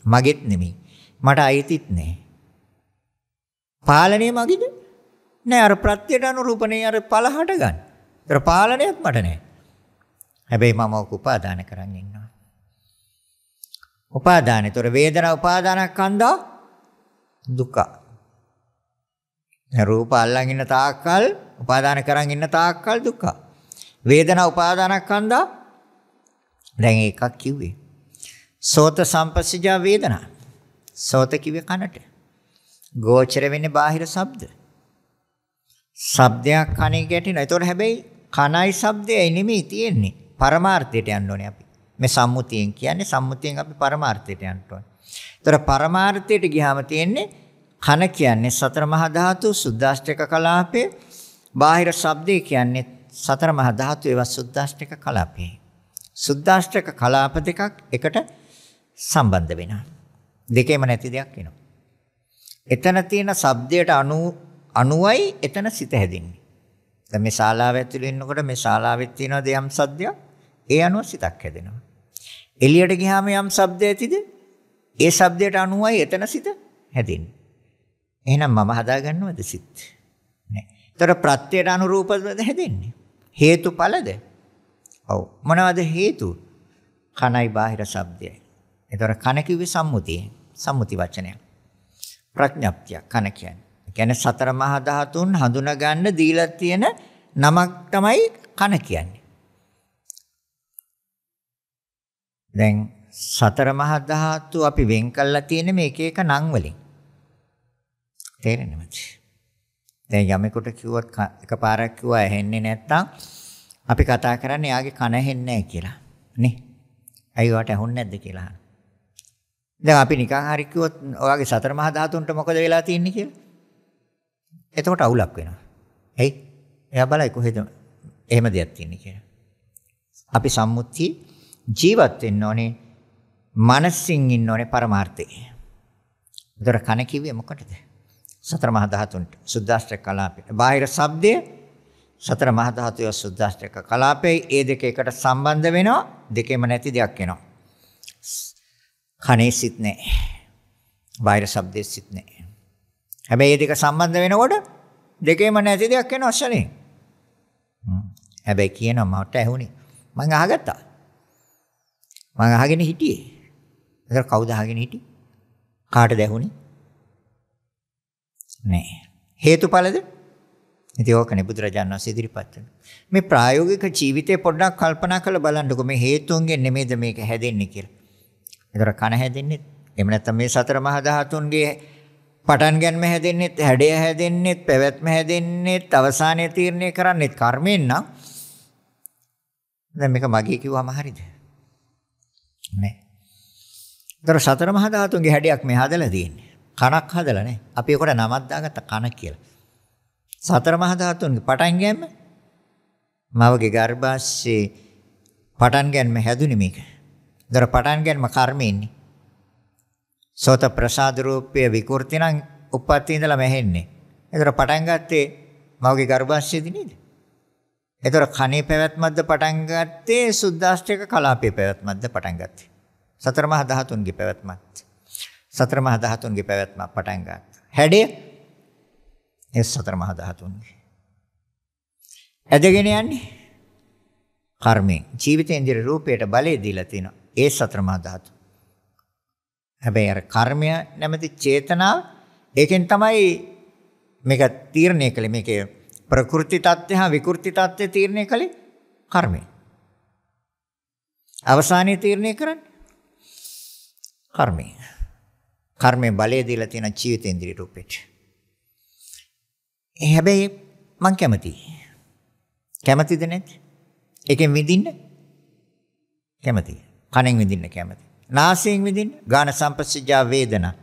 මගෙත් නෙමෙයි, මට අයිතිත් නෑ. පාලනය මගේද? නෑ, අර ප්‍රත්‍යයට අනුරූපනේ අර ඵල හටගන්න. ඒතර පාලනයත් මට නෑ. හැබැයි මම ඔක උපාදාන කරන් ඉන්නවා. උපාදානතර වේදනා උපාදානස්කන්ධා දුක්ඛ. රූප අල්ලන් ඉන්න තාක්කල්, උපාදාන කරන් ඉන්න තාක්කල් දුක්ඛ. වේදනා උපාදානස්කන්ධා දැන් එකක් කිව්වේ. සෝත සම්පස්සජා වේදනා. සෝත කිව්වේ කනට. ගෝචර වෙන්නේ බාහිර ශබ්ද. ශබ්දයක් කනේ ගැටෙනවා. ඒතකොට හැබැයි කනයි ශබ්දයයි නෙමෙයි තියෙන්නේ. පරමාර්ථයට යන්න ඕනේ අපි. මේ සම්මුතියෙන් කියන්නේ, සම්මුතියෙන් අපි පරමාර්ථයට යන්න ඕනේ. ඒතර පරමාර්ථයට ගියාම තියෙන්නේ කන කියන්නේ සතර මහා ධාතු සුද්දාෂ්ටක කලාපේ, බාහිර ශබ්දේ කියන්නේ සතර මහා ධාතු ඒවා සුද්දාෂ්ටක කලාපේ. සුද්දාෂ්ටක කලාප දෙකක් එකට සම්බන්ධ වෙනවා. දෙකේම නැති දෙයක් වෙනවා. එතන තියෙන ශබ්දයට අනුවයි එතන සිත හැදින්නේ. දැන් මේ ශාලාව ඇතුළේ ඉන්නකොට මේ ශාලාවෙත් තියෙන දෙයම් සද්දයක්, ඒ අනුව සිතක් හැදෙනවා. එළියට ගියාම යම් ශබ්ද ඇතිද? ඒ ශබ්දයට අනුවයි එතන සිත හැදෙන්නේ. එහෙනම් මම හදාගන්නවද සිත්? නෑ. ඒතර ප්‍රත්‍යයට අනුරූපවද හැදෙන්නේ? හේතුඵලද? ඔව්. මොනවද හේතු? කනයි බාහිර ශබ්දයයි. ඒතර කන කිව්වේ සම්මුතිය. සම්මුති වචනයක්. ප්‍රඥප්තිය කන කියන්නේ. ඒ කියන්නේ සතර මහා ධාතුන් හඳුනා ගන්න දීලා තියෙන නමක් තමයි කන කියන්නේ. දැන් සතර මහා ධාතු අපි වෙන් කළා තියෙන මේ එක එක නම් වලින්. තේරෙනවද? දැන් යමෙකුට කිව්වොත් එකපාරක් කිව්වා ඇහෙන්නේ නැත්තම් අපි කතා කරන්නේ යාගේ කන ඇහෙන්නේ නැහැ කියලා. නේ? ඇයි වට ඇහුන්නේ නැද්ද කියලා අහනවා. දැන් අපි නිකන් හරි කිව්වොත් ඔයාගේ සතර මහා ධාතුන්ට මොකද වෙලා තියෙන්නේ කියලා? එතකොට අවුලක් වෙනවා. එයි එයා බලයි කොහෙද එහෙම දෙයක් තියෙන්නේ කියලා. අපි සම්මුතිය ජීවත් වෙන්න ඕනේ, මනසින් ඉන්න ඕනේ පරමාර්ථයේ. ඒතර කන කිව්වේ මොකටද? සතර මහා ධාතුන්ට සුද්දාෂ්ටක කලාපේ. බාහිර ශබ්දය සතර මහා ධාතුවේ සුද්දාෂ්ටක කලාපේ. ඒ දෙක එකට සම්බන්ධ වෙනවා. දෙකේම නැති දෙයක් වෙනවා. කනේ සිත් නැහැ. බාහිර ශබ්දේ සිත් නැහැ. හැබැයි මේ දෙක සම්බන්ධ වෙනකොට දෙකේම නැති දෙයක් වෙනවා ශනේ. හැබැයි කියනවා මට ඇහුනේ. මං අහගත්තා. මං අහගෙන හිටියේ. ඒක කවුද අහගෙන හිටියේ? කාටද ඇහුනේ? නෑ. හේතුඵලද? ඉතින් ඕකනේ බුදුරජාණන් වහන්සේ ඉදිරිපත් කරනවා. මේ ප්‍රායෝගික ජීවිතේ පොඩ්ඩක් කල්පනා කරලා බලන්නකො මේ හේතුන්ගෙන් නෙමෙයිද මේක හැදෙන්නේ කියලා. ඒතර කන හැදෙන්නේ එහෙම නැත්නම් මේ සතර මහා ධාතුන්ගේ පටන් ගැනීම හැදෙන්නේ, හැඩය හැදෙන්නේ, පැවැත්ම හැදෙන්නේ, අවසානය තීරණය කරන්නේ කර්මයෙන් නම් දැන් මේක මගේ කිව්වම හරියද? නෑ. ඒතර සතර මහා ධාතුන්ගේ හැඩයක් මේ හදලා තියෙන්නේ. කනක් හදලා නේ. අපි ඒකට නමක් දාගත්ත කන කියලා. සතර මහා ධාතුන්ගේ පටන් ගැනීම මවගේ ගර්භාෂයේ පටන් ගැනීම හැදුනේ මේක. ඒතර පටන් ගැනීම කර්මෙන්නේ. සෝත ප්‍රසාද රූපයේ විකෘති නම් උප්පත්ති ඉඳලා මෙහෙන්නේ. ඒතර පටන් ගත්තේ මවගේ ගර්භාෂයේදී නේද? ඒතර කණේ පැවැත්මක්ද පටන් ගත්තේ සුද්දාෂ්ටක කලාපයේ පැවැත්මක්ද පටන් ගත්තේ. සතර මහා ධාතුන්ගේ පැවැත්මක්. සතර මහා ධාතුන්ගේ පැවැත්මක් පටන් ගත්තා. හැඩය ඒ සතර මහා ධාතුන්ගේ. ඇදගෙන යන්නේ කර්මයෙන්. ජීවිතේන්ද්‍රිය රූපයට බලය දීලා තිනවා. ඒ සතර මහා ධාතු. හැබැයි අර කර්මය නැමැති චේතනාව ඒකෙන් තමයි මේක තීරණය කළේ. මේකේ ප්‍රකෘති tattya හා විකෘති tattya තීරණය කළේ කර්මය. අවසානයේ තීරණය කරන්නේ කර්මය. කර්මයේ බලය දීලා තියෙන ජීවිතේන්ද්‍රිය රූපෙට. හැබැයි මං කැමතියි. කැමතිද නැද්ද? ඒකෙන් විඳින්න කැමතියි. කනෙන් විඳින්න කැමතියි. නාසයෙන් විඳින්න ගාන සම්පස්සජා වේදනා.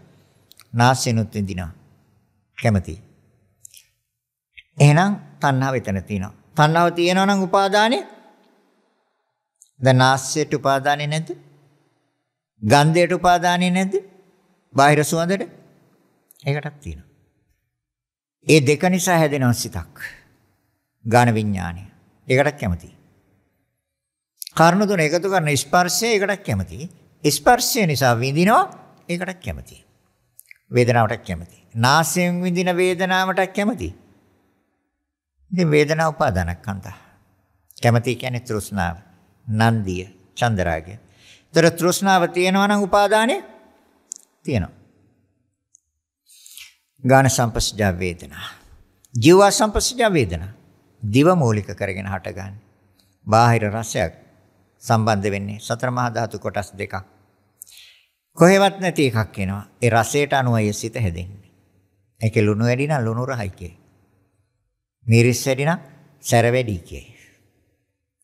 නාසයෙන්ුත් විඳිනවා. කැමතියි. එහෙනම් තණ්හාව එතන තියෙනවා. තණ්හාව තියෙනවා නම් උපාදානෙ දැන් නාසයට උපාදානෙ නැද්ද? ගන්ධයට උපාදානෙ නැද්ද? බාහිර සුවඳට ඒකටත් තියෙනවා. ඒ දෙක නිසා හැදෙන සිතක්. ගාන විඥානය. ඒකටත් කැමතියි. කාරණා තුන එකතු කරන ස්පර්ශය ඒකටත් කැමතියි. ස්පර්ශය නිසා විඳිනවා ඒකටත් කැමතියි. වේදනාවටත් කැමතියි. නාසයෙන් විඳින වේදනාවටත් කැමතියි. ඉතින් වේදනාව උපාදානස්කන්ධා. කැමති කියන්නේ තෘෂ්ණාව, නන්දිය, චන්දරාගය. ඒතර තෘෂ්ණාව තියෙනවා නම් උපාදානෙ තියෙනවා. ගාන සම්පස්සජා වේදනා. ජීව සම්පස්සජා වේදනා. දිව මූලික කරගෙන හටගන්නේ. බාහිර රසයක් සම්බන්ධ වෙන්නේ සතර මහා ධාතු කොටස් දෙකක්. කොහෙවත් නැති එකක් එනවා. ඒ රසයට අනුවයි සිත හැදෙන්නේ. ඒකේ ලුණු වැඩි නම් ලුණු රහයි කියේ. මිරිස් වැඩි නම් සැර වැඩි කියේ.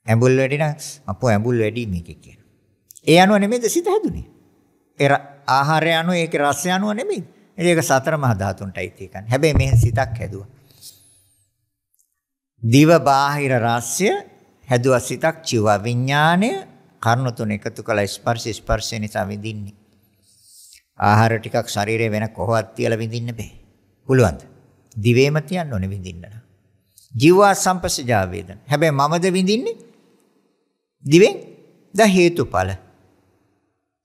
ඇඹුල් වැඩි නම් අපෝ ඇඹුල් වැඩි මේකේ කියන. ඒ අනුව නෙමෙයිද සිත හැදුනේ. ඒ ආහාරය අනුව ඒකේ රසය අනුව නෙමෙයි. ඒක සතර මහා ධාතුන්ටයි තියෙන්නේ. හැබැයි මේ සිතක් හැදුවා. දිව බාහිර රසය හැදුවා සිතක් චිව විඥාණය කර්ණ තුන එකතු කළ ස්පර්ශය නිසා විඳින්නේ. ආහාර ටිකක් ශරීරේ වෙන කොහොවත් තියලා විඳින්න බෑ. පුළුවන්ද? දිවේම තියන්න ඕනේ විඳින්න. ජීවා සම්පස්සජා වේදන. හැබැයි මමද විඳින්නේ දිවෙන් ද හේතුඵල.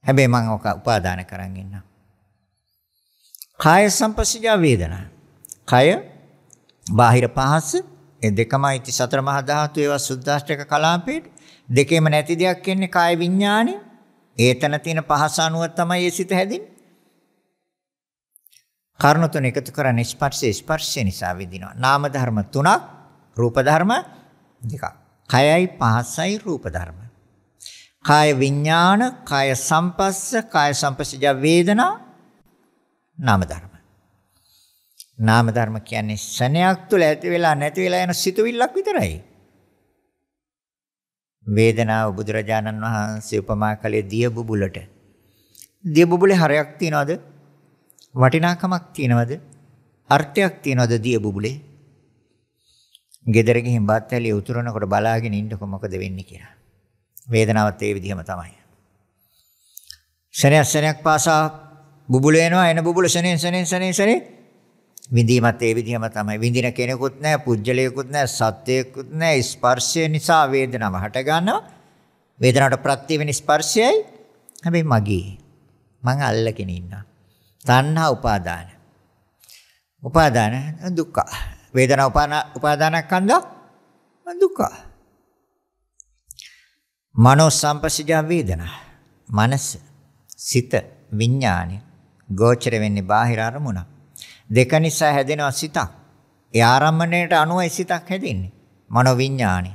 හැබැයි මම ඔක උපාදාන කරන් ඉන්නවා. කාය සම්පස්සජා වේදනා. කය බාහිර පහස ඒ දෙකමයි සතර මහා ධාතු ඒවා සුද්දාෂ්ටක කලාපේට දෙකේම නැති දෙයක් කියන්නේ කාය විඥානය. ඒතන තියෙන පහස අනුව තමයි ඒ සිත හැදෙන්නේ. කර්ණ තුන එකතු කරන ස්පර්ශය නිසා විඳිනවා. නාම ධර්ම තුනක්, රූප ධර්ම දෙකක්. කයයි පහසයි රූප ධර්ම. කාය විඥාන, කාය සම්පස්ස, කාය සම්පස්සජ වේදනා නාම ධර්ම. නාම ධර්ම කියන්නේ ශණයක් තුල ඇති වෙලා නැති වෙලා යන සිතුවිල්ලක් විතරයි. වේදනාව බුදුරජාණන් වහන්සේ උපමා කළේ දිය බුබුලට. දිය බුබුලේ හරයක් තියනවද? වටිනාකමක් තියනවද? අර්ථයක් තියනවද දිය බුබුලේ? ගෙදර ගිහින් බත් ඇලිය උතුරනකොට බලාගෙන ඉන්නකො මොකද වෙන්නේ කියලා. වේදනාවත් ඒ විදිහම තමයි. ශණයක් පාසා බුබුල එනවා, එන බුබුල ශනේ විඳීමත් ඒ විදිහම තමයි. විඳින කෙනෙකුත් නැහැ, පුජ්‍යලයකුත් නැහැ, සත්‍යයකුත් නැහැ. ස්පර්ශය නිසා වේදනාව හට ගන්නවා. වේදනාවට ප්‍රත්‍ය වෙන ස්පර්ශයයි. හැබැයි මගේ මං අල්ලගෙන ඉන්නවා. තණ්හා උපාදාන. උපාදාන දුක්ඛ. වේදනා උපාදානස්කන්ධ දුක්ඛ. මනෝ සම්පස්සජ වේදනා. මනස, සිත, විඥානය ගෝචර වෙන්නේ බාහිර අරමුණ. දෙක නිසා හැදෙනවා සිතක්. ඒ ආරම්භණයට අනුවයි සිතක් හැදෙන්නේ. මනෝ විඥානය.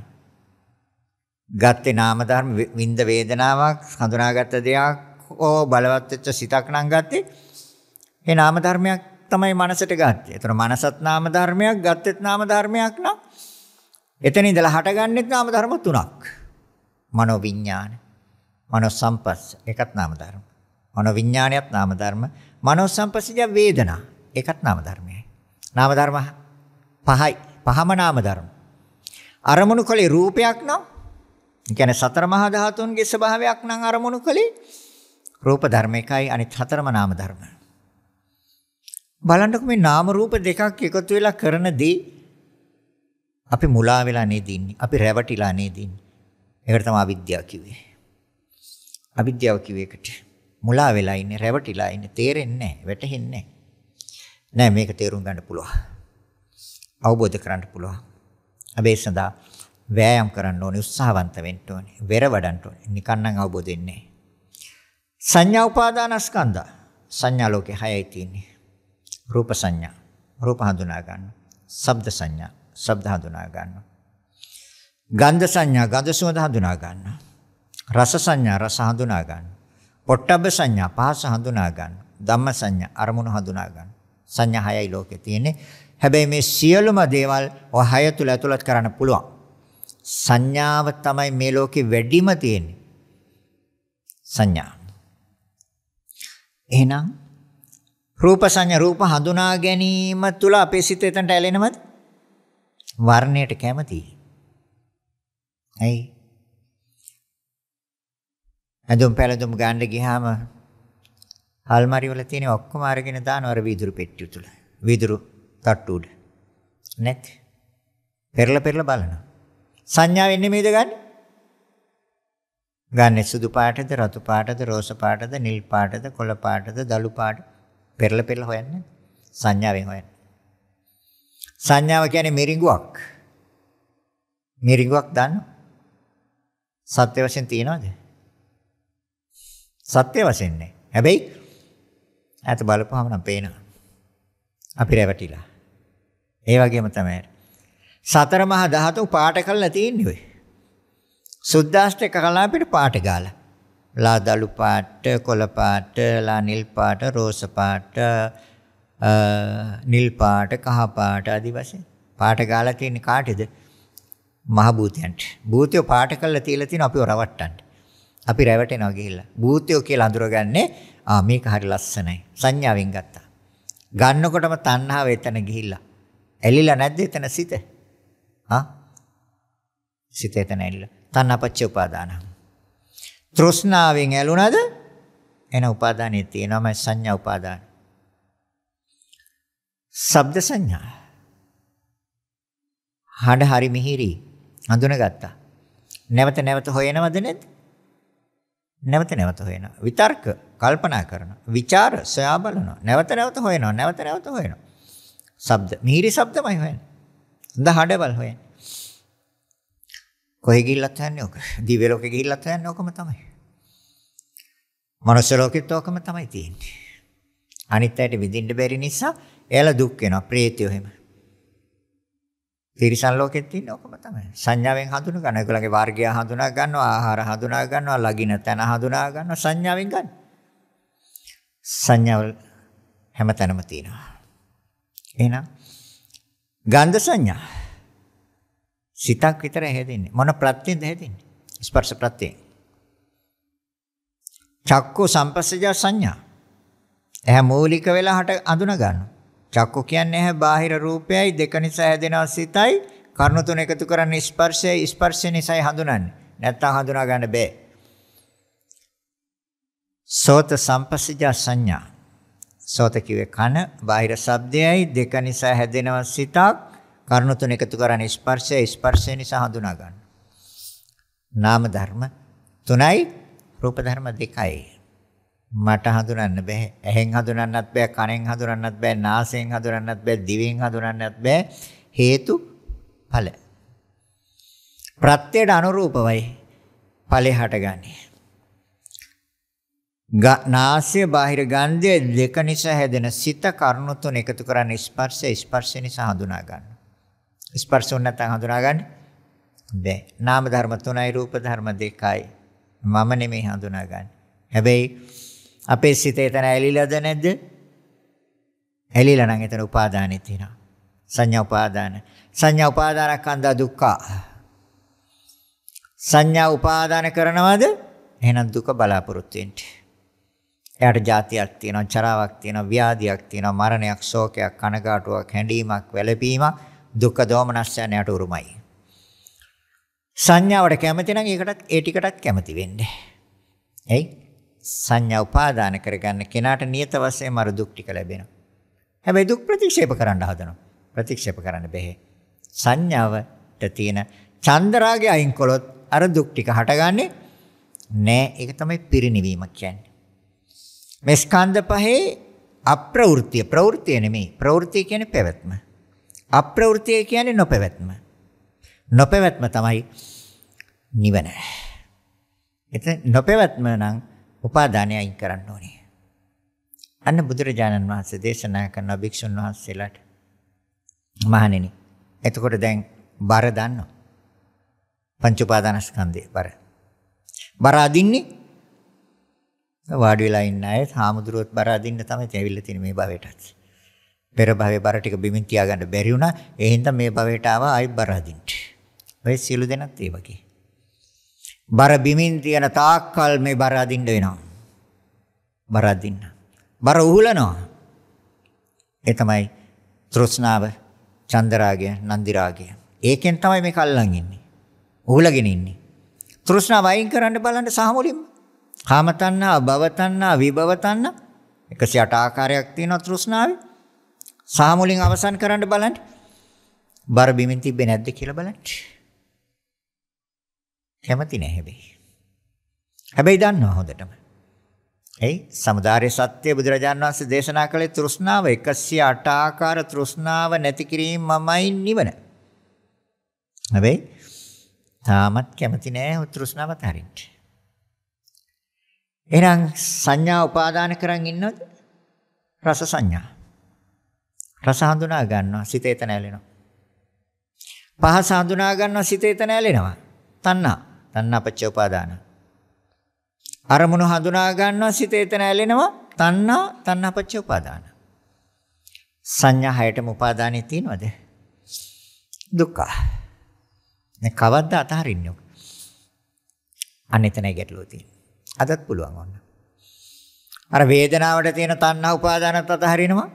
ගත්තේ නාම ධර්ම විඳ වේදනාවක් හඳුනාගත්ත දෙයක් ඕ බලවත් වෙච්ච සිතක් නම් ගත්තේ. ඒ නාම ධර්මයක් තමයි මනසට ගත්තේ. ඒතර මනසත් නාම ධර්මයක්, ගත්තෙත් නාම ධර්මයක් නම් එතන ඉඳලා හටගන්නෙත් නාම ධර්ම තුනක්. මනෝ විඥාන, මනෝ සම්පස්ස ඒකත් නාම ධර්ම. මනෝ විඥානයත් නාම ධර්ම. මනෝ සම්පස්සජ වේදනා ඒකත් නාම ධර්මයයි. නාම ධර්ම පහයි. පහම නාම ධර්ම. අරමුණු කලේ රූපයක් නම්, ඒ කියන්නේ සතර මහා ධාතුන්ගේ ස්වභාවයක් නම් අරමුණු කලේ රූප ධර්ම එකයි අනිත් හතරම නාම ධර්ම. බලන්නකො මේ නාම රූප දෙකක් එකතු වෙලා කරන දේ අපි මුලා වෙලා නේද ඉන්නේ. අපි රැවටිලා නේද ඉන්නේ. ඒකට තමයි අවිද්‍යාව කිව්වේ. අවිද්‍යාව කිව්වේ ඒකට. මුලා වෙලා ඉන්නේ, රැවටිලා ඉන්නේ, තේරෙන්නේ නැහැ, වැටහෙන්නේ නැහැ. මේක තේරුම් ගන්න පුළුවන්. අවබෝධ කරගන්න පුළුවන්. අපි සදා වෑයම් කරන්න ඕනේ, උත්සාහවන්ත වෙන්න ඕනේ, වෙර වඩන්න ඕනේ. නිකන් නම් අවබෝධ වෙන්නේ නැහැ. සංඥා උපාදානස්කන්ධ. සංඥා ලෝකේ 6යි තියෙන්නේ. රූප සංඥා, රූප හඳුනා ගන්නවා. ශබ්ද සංඥා, ශබ්ද හඳුනා ගන්නවා. ගන්ධ සංඥා, ගන්ධ සුවඳ හඳුනා ගන්නවා. රස සංඥා, රස හඳුනා ගන්නවා. පොට්ටබ්බ සංඥා, පහස හඳුනා ගන්නවා. ධම්ම සංඥා, අරමුණු හඳුනා ගන්නවා. සංඥා 6යි ලෝකේ තියෙන්නේ. හැබැයි මේ සියලුම දේවල් ඔය 6 තුල ඇතුළත් කරන්න පුළුවන්. සංඥාව තමයි මේ ලෝකේ වැඩිම තියෙන්නේ. සංඥා. එහෙනම් රූප සංඥා, රූප හඳුනා ගැනීම තුල අපේ සිත එතනට ඇලෙනවද? වර්ණයට කැමතියි. ඇයි? ඇඳුම් පැළඳුම් ගන්න ගියාම අල්මාරි වල තියෙන ඔක්කොම අරගෙන දානවා අර වීදුරු පෙට්ටිය තුල. වීදුරු තට්ටු උඩ. නැත්. පෙරලා බලනවා. සංඥාවෙන් නෙමෙයිද ගන්න? ගන්නේ සුදු පාටද, රතු පාටද, රෝස පාටද, නිල් පාටද, කොළ පාටද, දළු පාට. පෙරලා හොයන්නේ. සංඥාවෙන් හොයන්නේ. සංඥාව කියන්නේ මිරිඟුවක්. මිරිඟුවක් දන්නව? සත්‍ය වශයෙන් තියනවද? සත්‍ය වශයෙන් නෑ. හැබැයි ඈත බලපුවම නම් පේනවා. අපි රැවටිලා. ඒ වගේම තමයි. සතර මහා ධාතු පාට කරලා තියෙන්නේ ඔය. සුද්දාෂ්ටක කලාපෙට පාට ගාලා. ලා දළු පාට, කොළ පාට, ලා නිල් පාට, රෝස පාට, නිල් පාට, කහ පාට ආදී වශයෙන් පාට ගාලා තියෙන්නේ කාටද? මහ භූතයන්ට. භූතයෝ පාට කරලා තියලා තියෙන අපිව රවට්ටන්න. අපි රැවටෙනවා ගිහිල්ලා. භූතයෝ කියලා අඳුරගන්නේ මේක හරි ලස්සනයි. සංඥාවෙන් ගත්තා. ගන්නකොටම තණ්හාව එතන ගිහිල්ලා. ඇලිලා නැද්ද එතන සිත? සිත එතන ඇලිලා. තණ්හාපච්ච උපාදාන. තෘෂ්ණාවෙන් ඇලුනද? එන උපාදානෙ තියෙනම සංඥා උපාදාන. ශබ්ද සංඥා. හඬ හරි මිහිරි හඳුනගත්තා. නැවත හොයනවද නැද්ද? නැවත හොයනවා. විතර්ක කල්පනා කරනවා. විචාර සොයා බලනවා. නැවත හොයනවා. නැවත හොයනවා. ශබ්ද මිහිරි ශබ්දමයි හොයන්නේ. හඬවල් හොයන්නේ. කොහෙ ගිහිල්ලත් හොයන්නේ ඔක. දිව්‍ය ලෝකෙ ගිහිල්ලත් හොයන්නේ ඔකම තමයි. මනුෂ්‍ය ලෝකෙත් ඔකම තමයි තියෙන්නේ. අනිත් අයට විඳින්න බැරි නිසා එයාලා දුක් වෙනවා. ප්‍රේතයෝ එහෙම. තිරිසන් ලෝකෙත් තියෙන්නේ ඔකම තමයි. සංඥාවෙන් හඳුනා ගන්න. ඒගොල්ලන්ගේ වර්ගය හඳුනා ගන්නවා, ආහාර හඳුනා ගන්නවා, ලගින තැන හඳුනා ගන්නවා, සංඥාවෙන් ගන්න. සංඥාවල් හැමතැනම තියෙනවා. එහෙනම් ගන්ධ සංඥා සිතක් විතර හැදෙන්නේ. මොන ප්‍රත්‍යෙන්ද හැදෙන්නේ? ස්පර්ශ ප්‍රත්‍යෙන්. චක්කු සම්පස්සජ සංඥා. එහා මූලික වෙලා හට අඳුන ගන්නවා. චක්කු කියන්නේ ඇහැ බාහිර රූපයයි දෙක නිසා හැදෙන සිතයි කර්ණ තුන එකතු කරන්නේ ස්පර්ශයයි ස්පර්ශය නිසායි හඳුනන්නේ. නැත්තම් හඳුනා ගන්න බෑ. සෝත සම්පස්සජ සංඥා. සෝත කිව්වේ කන බාහිර ශබ්දයයි දෙක නිසා හැදෙන සිතක් කර්ණ තුන එකතු කරන්නේ ස්පර්ශයයි ස්පර්ශය නිසා හඳුනා ගන්න. නාම ධර්ම 3යි රූප ධර්ම 2යි. මට හඳුනන්න බෑ. ඇහෙන් හඳුනන්නත් බෑ, කනෙන් හඳුනන්නත් බෑ, නාසයෙන් හඳුනන්නත් බෑ, දිවෙන් හඳුනන්නත් බෑ. හේතු ඵල. ප්‍රත්‍යයට අනුරූපවයි ඵලෙ හටගන්නේ. නාසය බාහිර ගන්ධය දෙක නිසා හැදෙන සිත කර්ණ තුන එකතු කරන්නේ ස්පර්ශය නිසා හඳුනා ගන්න. ස්පර්ශ නැත්නම් හඳුනා ගන්න බෑ. නාම ධර්ම 3යි රූප ධර්ම 2යි. මම නෙමෙයි හඳුනා ගන්න. හැබැයි අපේ සිතේ එතන ඇලිලාද නැද්ද? ඇලිලා නම් එතන උපාදානෙ තියෙනවා. සංඥා උපාදාන. සංඥා උපාදානස්කන්ධ දුක්ඛ. සංඥා උපාදාන කරනවද? එහෙනම් දුක බලාපොරොත්තු වෙන්න. එයාට ජාතියක් තියෙනවා, චරාවක් තියෙනවා, ව්‍යාධියක් තියෙනවා, මරණයක්, ශෝකයක්, කනගාටුවක්, හැඬීමක්, වැළපීමක්, දුක්ඛ දෝමනස්යන් යට උරුමයි. සංඥාවට කැමති නම් ඒකටත් ඒ ටිකටත් කැමති වෙන්නේ. එයි සංඥා උපාදාන කරගන්න කෙනාට නියත වශයෙන්ම අර දුක් ටික ලැබෙනවා. හැබැයි දුක් ප්‍රතික්ෂේප කරන්න හදනවා. ප්‍රතික්ෂේප කරන්න බැහැ. සංඥාවට තියෙන චන්දරාගය අයින් කළොත් අර දුක් ටික හටගන්නේ නෑ. ඒක තමයි පිරිණිවීම කියන්නේ. මේ ස්කන්ධ පහේ අප්‍රවෘත්තිය ප්‍රවෘත්තිය නෙමෙයි. ප්‍රවෘත්තිය කියන්නේ පැවැත්ම. අප්‍රවෘත්තිය කියන්නේ නොපැවැත්ම. නොපැවැත්ම තමයි නිවන. එතන නොපැවැත්ම නම් උපාදානය අයින් කරන්න ඕනේ. අන්න බුදුරජාණන් වහන්සේ දේශනා කරන භික්ෂුන් වහන්සේලාට මහණෙනි. එතකොට දැන් බර දන්නෝ. පංච උපාදානස්කන්ධේ බර. බර අදින්නේ වාඩි වෙලා ඉන්න අය හාමුදුරුවොත් බර අදින්න තමයි ඇවිල්ලා තියෙන්නේ මේ භවයටත්. පෙර භවයේ බර ටික බිමින් තියාගන්න බැරි වුණා. ඒ හින්දා මේ භවයට ආවා ආයි බර අදින්න. ඔය සියලු දෙනාත් ඒ වගේ. බර බිමින් තියන තාක්කල් මේ බර අදින්න වෙනවා. බර අදින්න. බර උහුලනවා. ඒ තමයි තෘෂ්ණාව, චන්දරාගය, නන්දිරාගය. ඒකෙන් තමයි මේක අල්ලන් ඉන්නේ. උහුලගෙන ඉන්නේ. තෘෂ්ණාව අයින් කරන්න බලන්න සාමුලින්ම. කාම තණ්හා, භව තණ්හා, විභව තණ්හා 108 ආකාරයක් තියෙනවා තෘෂ්ණාවේ. සාමුලින් අවසන් කරන්න බලන්න. බර බිමින් තිබ්බේ නැද්ද කියලා බලන්න. කැමති නැහැ හැබැයි. හැබැයි දන්නවා හොඳටම. එයි සමුදාය සත්‍ය බුදුරජාණන් වහන්සේ දේශනා කළේ තෘෂ්ණාව 108 ආකාර තෘෂ්ණාව නැති කිරීමමයි නිවන. හැබැයි තාමත් කැමති නැහැ තෘෂ්ණාව තරින්න. එහෙනම් සංඥා උපාදාන කරන් ඉන්නවද? රස සංඥා. රස හඳුනා ගන්නවා සිත එතන ඇලෙනවා. පහස හඳුනා ගන්නවා සිත එතන ඇලෙනවා. තණ්හා. තණ්හා පච්ච උපාදාන. අරමුණු හඳුනා ගන්නවා සිත එතන ඇලෙනවා. තණ්හා. තණ්හා පච්ච උපාදාන. සංඥා හයටම උපාදානෙ තියෙනවද? දුක්ඛ. නේ කවද්ද අතහරින්නේ? අන්න එතනයි ගැටලුව තියෙන්නේ. අදත් පුළුවන් වන්න. අර වේදනාවට තියෙන තණ්හා උපාදානත් අතහරිනවා.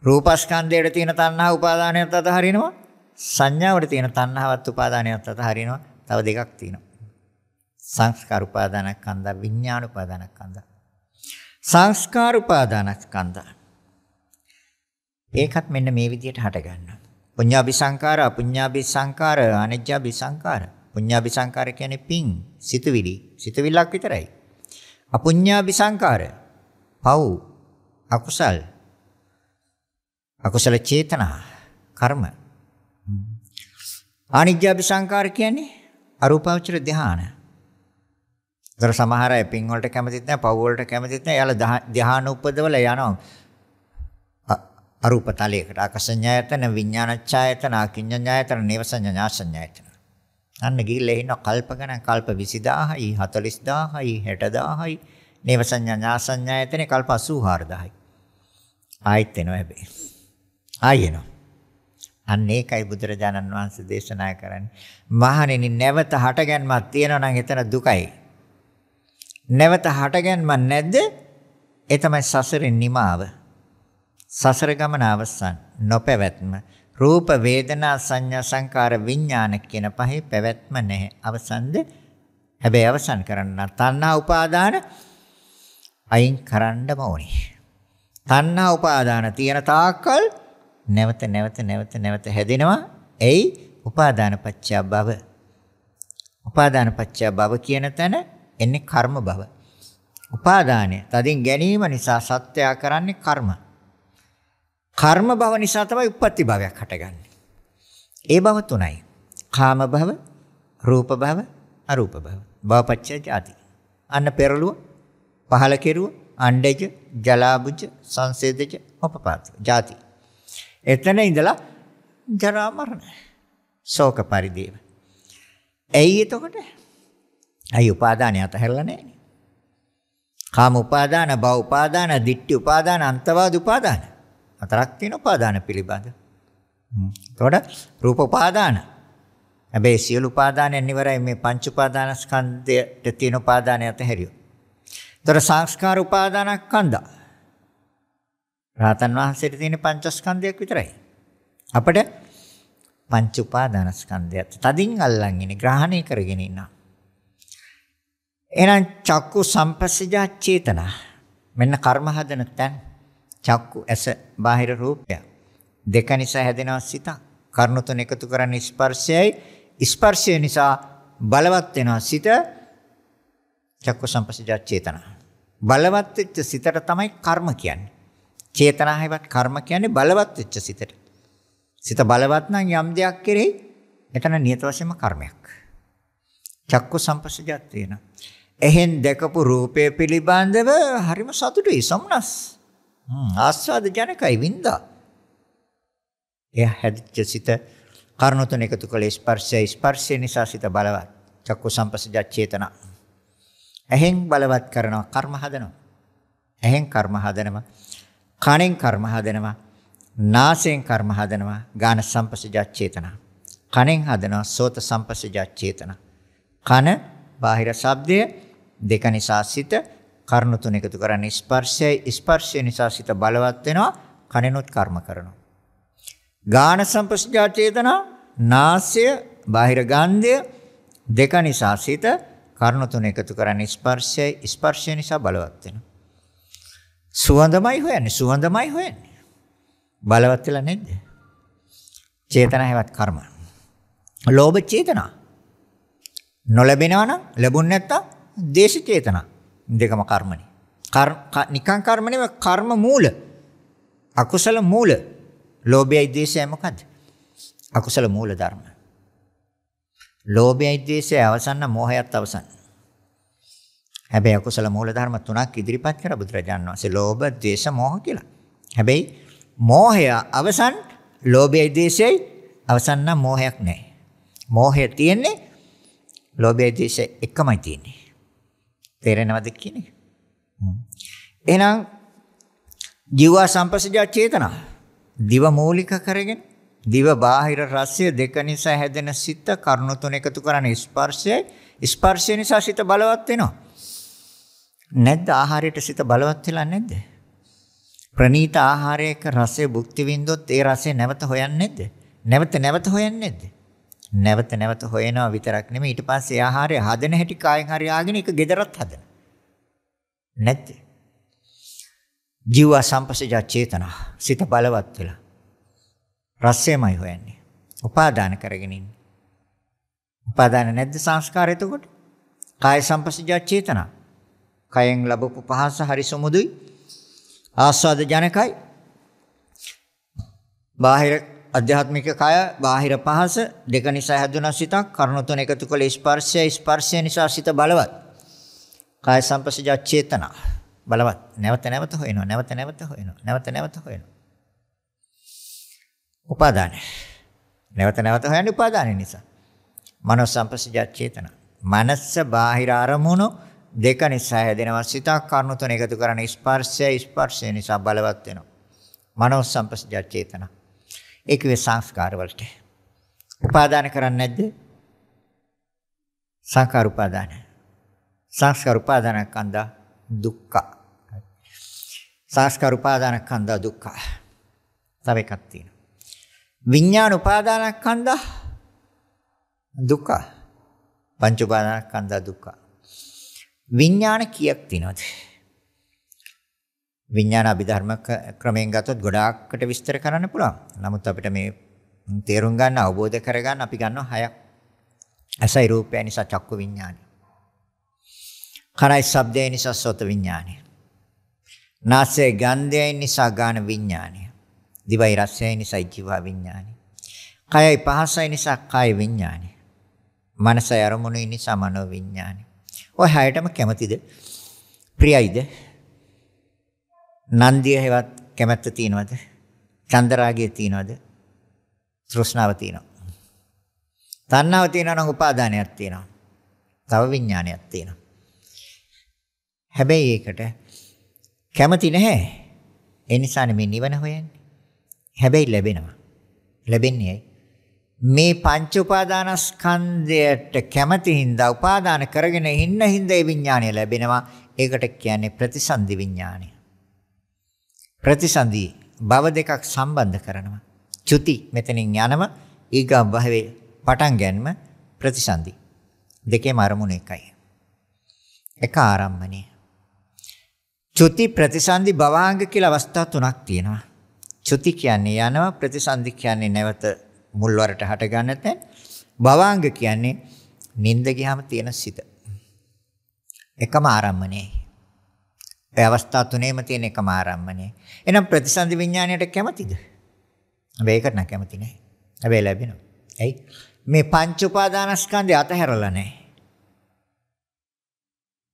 රූපස්කන්ධයට තියෙන තණ්හා උපාදානයත් අතහරිනවා. සංඥාවට තියෙන තණ්හාවත් උපාදානයත් අතහරිනවා. තව දෙකක් තියෙනවා. සංස්කාර උපාදානස්කන්ධ, විඥාන උපාදානස්කන්ධ. සංස්කාර උපාදානස්කන්ධ. ඒකත් මෙන්න මේ විදිහට හට ගන්නවා. පුඤ්ඤාභි සංකාර, අපුඤ්ඤාභි සංකාර, අනිජ්ජාභි සංකාර. පුඤ්ඤාභි සංකාර කියන්නේ පිං, සිතුවිලි. සිතුවිල්ලක් විතරයි. අපුඤ්ඤාභි සංකාර, පව්, අකුසල්. අකුසල චේතනා, කර්ම. අනිජ්ජාභි සංකාර කියන්නේ අරූපාවචර ධ්‍යාන. දර සමහර අය පිං වලට කැමතිත් නැහැ, පව් වලට කැමතිත් නැහැ. යාලා ධ්‍යාන උපදවල යනවා. අරූප තලයකට ආකසඤ්ඤායතන, විඥානච්ඡායතන, අකිඤ්ඤඤ්ඤායතන, නේවසඤ්ඤාසඤ්ඤායතන. අන්න ගිහිල්ලා ඉන්න කල්ප ගණන්, කල්ප 20000යි, 40000යි, 60000යි. නේවසඤ්ඤාසඤ්ඤායතනේ කල්ප 84000යි. ආයෙත් එනවා හැබැයි. ආයෙ එනවා. අන්න ඒකයි බුදුරජාණන් වහන්සේ දේශනා කරන්නේ. මහණෙනි නැවත හටගන්මක් තියෙනවා නම් එතන දුකයි. නැවත හටගන්මක් නැද්ද? ඒ තමයි සසරේ නිමාව. සසර ගමන අවසන්. නොපැවැත්ම. රූප, වේදනා, සංඥා, සංකාර, විඥාන කියන පහේ පැවැත්ම නැහැ. අවසන්ද? හැබැයි අවසන් කරන්න තණ්හා උපාදාන අයින් කරන්නම ඕනේ. තණ්හා උපාදාන තියෙන තාක්කල් නැවත හැදෙනවා. එයි උපාදාන පත්‍ය භව. උපාදාන පත්‍ය භව කියන තැන එන්නේ කර්ම භව. උපාදානය තදින් ගැනීම නිසා සත්‍යය කරන්නේ කර්ම. කර්ම භව නිසා තමයි උප්පත්ති භවයක් හටගන්නේ. ඒ භව තුනයි. කාම භව, රූප භව, අරූප භව. භවපච්චය ජාති. අන්න පෙරළුව, පහල කෙරුව, අණ්ඩජ, ජලාබුජ, සංසේදජ, උපපාත. ජාති. එතන ඉඳලා ජරා මරණ. ශෝක පරිදේව. ඇයි එතකොට? අයි උපාදානය අතහැරලා නැහැ. කාම උපාදාන, භව උපාදාන, ditthi උපාදාන, අන්තවාද උපාදාන. හතරක් තියෙන උපාදාන පිළිබඳ. එතකොට රූප උපාදාන. හැබැයි සියලු උපාදානයන් ඉවරයි මේ පංච උපාදානස්කන්ධයට තියෙන උපාදානය අතහැරියෝ. එතකොට සංස්කාර උපාදානස්කන්ධ. රහතන් වහන්සේට තියෙන පංචස්කන්ධයක් විතරයි. අපිට පංච උපාදානස්කන්ධයත් තදින් අල්ලන් ඉන්නේ, ග්‍රහණය කරගෙන ඉන්නවා. එහෙනම් චක්කු සම්පස්සජා චේතනා. මෙන්න කර්ම හදන තැන්. චක්කු ඇස බාහිර රූපය. දෙක නිසා හැදෙනවා සිත. කර්ණ තුන එකතු කරන්නේ ස්පර්ශයයි. ස්පර්ශය නිසා බලවත් වෙනවා සිත. චක්කු සම්පස්සජා චේතනා. බලවත් වෙච්ච සිතට තමයි කර්ම කියන්නේ. චේතනාවවත් කර්ම කියන්නේ බලවත් වෙච්ච සිතට. සිත බලවත් නම් යම් දෙයක් කෙරෙහි එතන නියත වශයෙන්ම කර්මයක්. චක්කු සම්පස්සජාත් වෙන. එහෙන් දැකපු රූපය පිළිබඳව හරිම සතුටුයි සම්නස්. ආස්වාද ජනකයි වින්දා. එය හැදිච්ච සිත කර්ණ තුන එකතු කළ ස්පර්ශය නිසා සිත බලවත්. චක්කු සම්පස්සජාත් චේතනා. එහෙන් බලවත් කරනවා කර්ම හදනවා. එහෙන් කර්ම හදනවා. කණෙන් කර්ම හදනවා. නාසයෙන් කර්ම හදනවා. ගාන සම්පස්සජාත් චේතනා. කණෙන් හදනවා සෝත සම්පස්සජාත් චේතනා. කන බාහිර ශබ්දය දෙක නිසා සිත කර්ණ තුන එකතු කරන්නේ ස්පර්ශය නිසා සිත බලවත් වෙනවා. කනෙනුත් කර්ම කරනවා. ගාන සම්පස්සජාත් චේතනා නාසය බාහිර ගන්ධය දෙක නිසා සිත කර්ණ තුන එකතු කරන්නේ ස්පර්ශය නිසා බලවත් වෙනවා. සුවඳමයි හොයන්නේ. බලවත් වෙලා නැද්ද? චේතනා හැවත් කර්ම. ලෝභ චේතනා. නොලැබෙනවා නම් ලැබුණ නැත්තම් දේශ චේතනා. දෙකම කර්මනේ. නිකං කර්ම නෙවෙයි කර්ම මූල. අකුසල මූල. ලෝභයයි ද්වේෂයයි මොකද්ද? අකුසල මූල ධර්ම. ලෝභයයි ද්වේෂයයි අවසන් නම් මෝහයත් අවසන්. හැබැයි අකුසල මූල ධර්ම තුනක් ඉදිරිපත් කර බුදුරජාණන් වහන්සේ ලෝභ, ද්වේෂ, මෝහ කියලා. හැබැයි මෝහය අවසන්, ලෝභයයි ද්වේෂයයි අවසන් නම් මෝහයක් නැහැ. මෝහය තියෙන්නේ ලෝභයයි ද්වේෂයයි එකමයි තියෙන්නේ. තේරෙනවද කියන්නේ? එහෙනම් ජීවා සම්පස්සජා චේතනා දිව මූලික කරගෙන දිව බාහිර රසය දෙක නිසා හැදෙන සිත කර්ණ තුන එකතු කරන ස්පර්ශය නිසා සිත බලවත් වෙනවා. නැද්ද ආහාරයට සිත බලවත් වෙලා නැද්ද? ප්‍රණීත ආහාරයක රසය භුක්ති විඳොත් ඒ රසය නැවත හොයන්නේ නැද්ද? නැවත හොයන්නේ නැද්ද? නැවත හොයනවා විතරක් නෙමෙයි ඊට පස්සේ ආහාරය හදන හැටි කායෙන් හරි ආගෙන ඒක gedarat හදන. නැද්ද? ජීව සම්පස්සජා චේතනා සිත බලවත් වෙලා රසයමයි හොයන්නේ. උපාදාන කරගෙන ඉන්නේ. උපාදාන නැද්ද සංස්කාර එතකොට? කාය සම්පස්සජා චේතනා. කයෙන් ලැබපු පහස හරි සමුදුයි. ආස්වාද ජනකයි. බාහිර අධ්‍යාත්මික කය බාහිර පහස දෙක නිසා හැදුන සිතක් කර්ණ තුන එකතු කළ ස්පර්ශය නිසා සිත බලවත්. කාය සම්පස්සජා චේතනා බලවත්. නැවත හොයනවා. උපාදාන. නැවත හොයන්නේ උපාදාන නිසා. මනෝ සම්පස්සජා චේතනා. මනස බාහිර අරමුණු දෙක නිසා හැදෙනවා සිතක් කර්ණ තුන එකතු කරන ස්පර්ශය නිසා බලවත් වෙනවා. මනෝ සම්පස්සජා චේතනා. ඒකේ සංස්කාර වලට. උපාදාන කරන්නේ නැද්ද? සංඛාර උපාදාන. සංස්කාර උපාදාන කන්දා දුක්ඛ. සංස්කාර උපාදාන කන්දා දුක්ඛ. තව එකක් තියෙනවා. විඥාන උපාදාන කන්දා දුක්ඛ. පංච උපාදාන කන්දා දුක්ඛ. විඥාන කීයක් තියෙනවද? විඥාන අභිධර්ම ක්‍රමයෙන් ගත්තොත් ගොඩාක්කට විස්තර කරන්න පුළුවන්. නමුත් අපිට මේ තේරුම් ගන්න අවබෝධ කරගන්න අපි ගන්නවා 6ක්. ඇසයි රූපය නිසා චක්කු විඥානය. කනයි ශබ්දය නිසා සෝත විඥානය. නාසය ගන්ධය නිසා ගාන විඥානය. දිවයි රසය නිසා ජීව විඥානය. කයයි පහසයි නිසා කාය විඥානය. මනසයි අරමුණු නිසා මනෝ විඥානය. ඔය හැයටම කැමතිද? ප්‍රියයිද? නන්දිය හේවත් කැමැත්ත තියනවද? චන්දරාගය තියනවද? තෘෂ්ණාව තියනවා. තණ්හාව තියනවා නම් උපාදානයක් තියෙනවා. තව විඥානයක් තියෙනවා. හැබැයි ඒකට කැමති නැහැ. ඒ නිසානේ මේ නිවන හොයන්නේ. හැබැයි ලැබෙනවා. ලැබෙන්නේ ඇයි? මේ පංච උපාදානස්කන්ධයට කැමති හින්දා උපාදාන කරගෙන ඉන්න හින්දා ඒ විඥානය ලැබෙනවා. ඒකට කියන්නේ ප්‍රතිසන්දි විඥානය. ප්‍රතිසන්දි භව දෙකක් සම්බන්ධ කරනවා. චුති මෙතනින් යනම ඊගා භවයේ පටන් ගැනීම ප්‍රතිසන්දි. දෙකේම අරමුණ එකයි. එක ආරම්මණය. චුති ප්‍රතිසන්දි භවාංග කියලා අවස්ථා තුනක් තියෙනවා. චුති කියන්නේ යනවා, ප්‍රතිසන්දි කියන්නේ නැවත මුල් වරට හට ගන්න තැන. භවාංග කියන්නේ නිින්ද ගියාම තියෙන සිත. එකම ආරම්මණයයි. ඒ අවස්ථා තුනේම තියෙන එකම ආරම්මණයයි. එහෙනම් ප්‍රතිසන්දි විඥාණයට කැමතිද? හැබැයි ඒකට නම් කැමති නැහැ. හැබැයි ලැබෙනවා. ඇයි? මේ පංච උපාදානස්කන්ධය අතහැරලා නැහැ.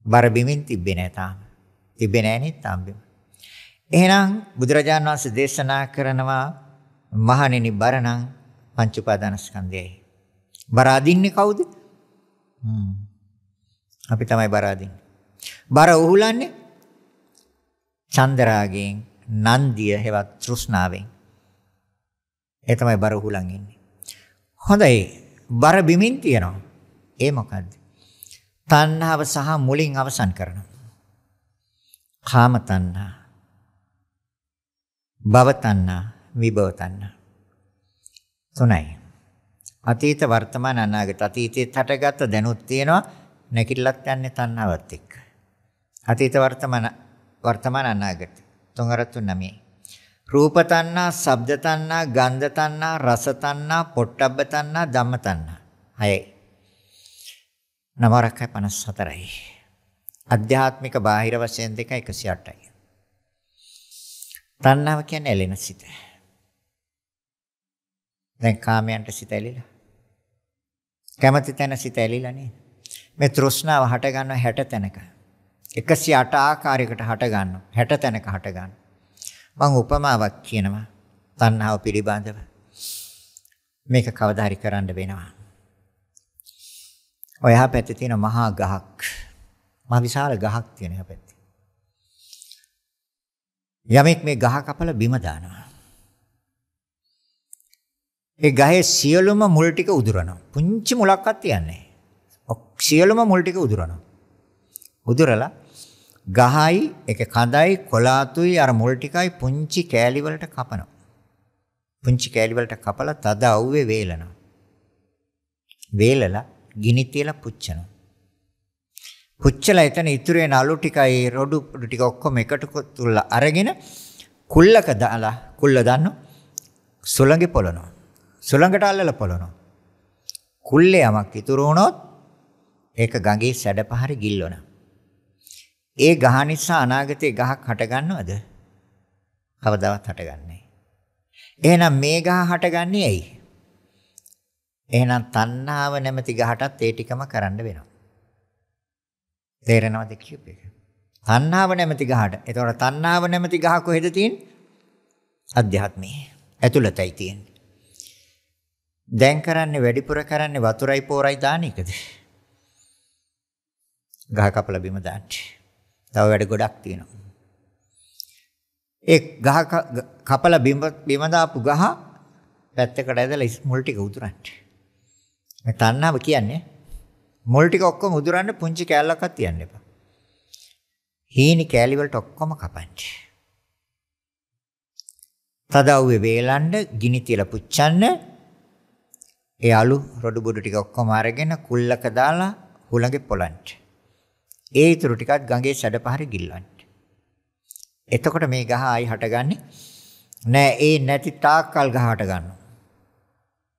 බර බිමින් තිබ්බේ නැහැ තාම. තිබ්බේ නැහැ නේ තාම බිම. එහෙනම් බුදුරජාණන් වහන්සේ දේශනා කරනවා මහණෙනි බර නම් පංච උපාදානස්කන්ධයයි. බර අදින්නේ කවුද? අපි තමයි බර අදින්නේ. බර උහුලන්නේ චන්දරාගෙන්, නන්දිය හෙවත් තෘෂ්ණාවෙන්. ඒ තමයි බර උහුලන් ඉන්නේ. හොඳයි. බර බිමින් තියනවා. ඒ මොකද්ද? තණ්හාව සහ මුලින් අවසන් කරනවා. කාම තණ්හා, භව තණ්හා, විභව තණ්හා. තුනයි. අතීත වර්තමාන අනාගත. අතීතයේ හටගත්ත දැනුත් තියෙනවා, නැකිලත් යන්නේ තණ්හාවත් එක්ක. අතීත වර්තමාන අනාගත. තුන්වරතු නමයි. රූප තණ්හා, ශබ්ද තණ්හා, ගන්ධ තණ්හා, රස තණ්හා, පොට්ටබ්බ තණ්හා, ධම්ම තණ්හා. 6යි. 954යි. අධ්‍යාත්මික බාහිර වශයෙන් දෙක 108යි. තණ්හාව කියන්නේ ඇලෙන සිත. දැන් කාමයන්ට සිත ඇලිලා. කැමති තැන සිත ඇලිලා නේද? මේ තෘෂ්ණාව හට ගන්නවා 60 තැනක. 108 ආකාරයකට හට ගන්නවා. 60 තැනක හට ගන්නවා. මම උපමාවක් කියනවා තණ්හාව පිළිබඳව. මේක කවදා හරි කරන්න වෙනවා. ඔය එහා පැත්තේ තියෙන මහා ගහක්. මහා විශාල ගහක් තියෙන එහා පැත්තේ. යමෙක් මේ ගහ කපලා බිම දානවා. ඒ ගහේ සියලුම මුල් ටික උදුරනවා. පුංචි මුලක්වත් තියන්නේ නැහැ. සියලුම මුල් ටික උදුරනවා. උදුරලා ගහයි ඒක කඳයි කොලාතුයි අර මුල් ටිකයි පුංචි කෑලි වලට කපනවා. පුංචි කෑලි වලට කපලා තද අවුවේ වේලනවා. වේලලා ගිනි තියලා පුච්චනවා. පුච්චලා එතන ඉතුරු වෙන අලු ටිකයි රොඩු ටික ඔක්කොම එකට තුල්ලා අරගෙන කුල්ලක දාලා කුල්ල දාන්න සුළඟේ පොළනවා. සුළඟට අල්ලලා පොළනවා. කුල්ලේ යමක් ඉතුරු වුණොත් ඒක ගඟේ සැඩපහරි ගිල්වනවා. ඒ ගහ නිසා අනාගතේ ගහක් හට ගන්නවද? කවදාවත් හටගන්නේ නැහැ. එහෙනම් මේ ගහ හටගන්නේ ඇයි? එහෙනම් තණ්හාව නැමැති ගහටත් ඒ ටිකම කරන්න වෙනවා. තේරෙනවද කියප එක? තණ්හාව නැමැති ගහට. ඒතකොට තණ්හාව නැමැති ගහ කොහෙද තියෙන්නේ? අධ්‍යාත්මයේ ඇතුළතයි තියෙන්නේ. දැන් කරන්නේ වැඩිපුර කරන්නේ වතුරයි පෝරයි දාන එකද? ගහ කපලා බිම දාන්න. තව වැඩ ගොඩක් තියෙනවා. ඒ ගහ කපලා බිම දාපු ගහ පැත්තකට ඇදලා මුල් ටික උදුරන්න. මේ තණ්හාව කියන්නේ මුල් ටික ඔක්කොම උදුරන්න පුංචි කෑල්ලක්වත් තියන්න එපා. හීනි කෑලි වලට ඔක්කොම කපන්න. තදව්වේ වේලන්න, ගිනි තියලා පුච්චන්න. ඒ අලු රොඩු බොඩු ටික ඔක්කොම අරගෙන කුල්ලක දාලා හුළඟේ පොලන්න. ඒ ඊතුරු ටිකත් ගඟේ සැඩපහරි ගිල්වන්න. එතකොට මේ ගහ ආයි හටගන්නේ නෑ. ඒ නැති තාක්කල් ගහ හට ගන්නවා.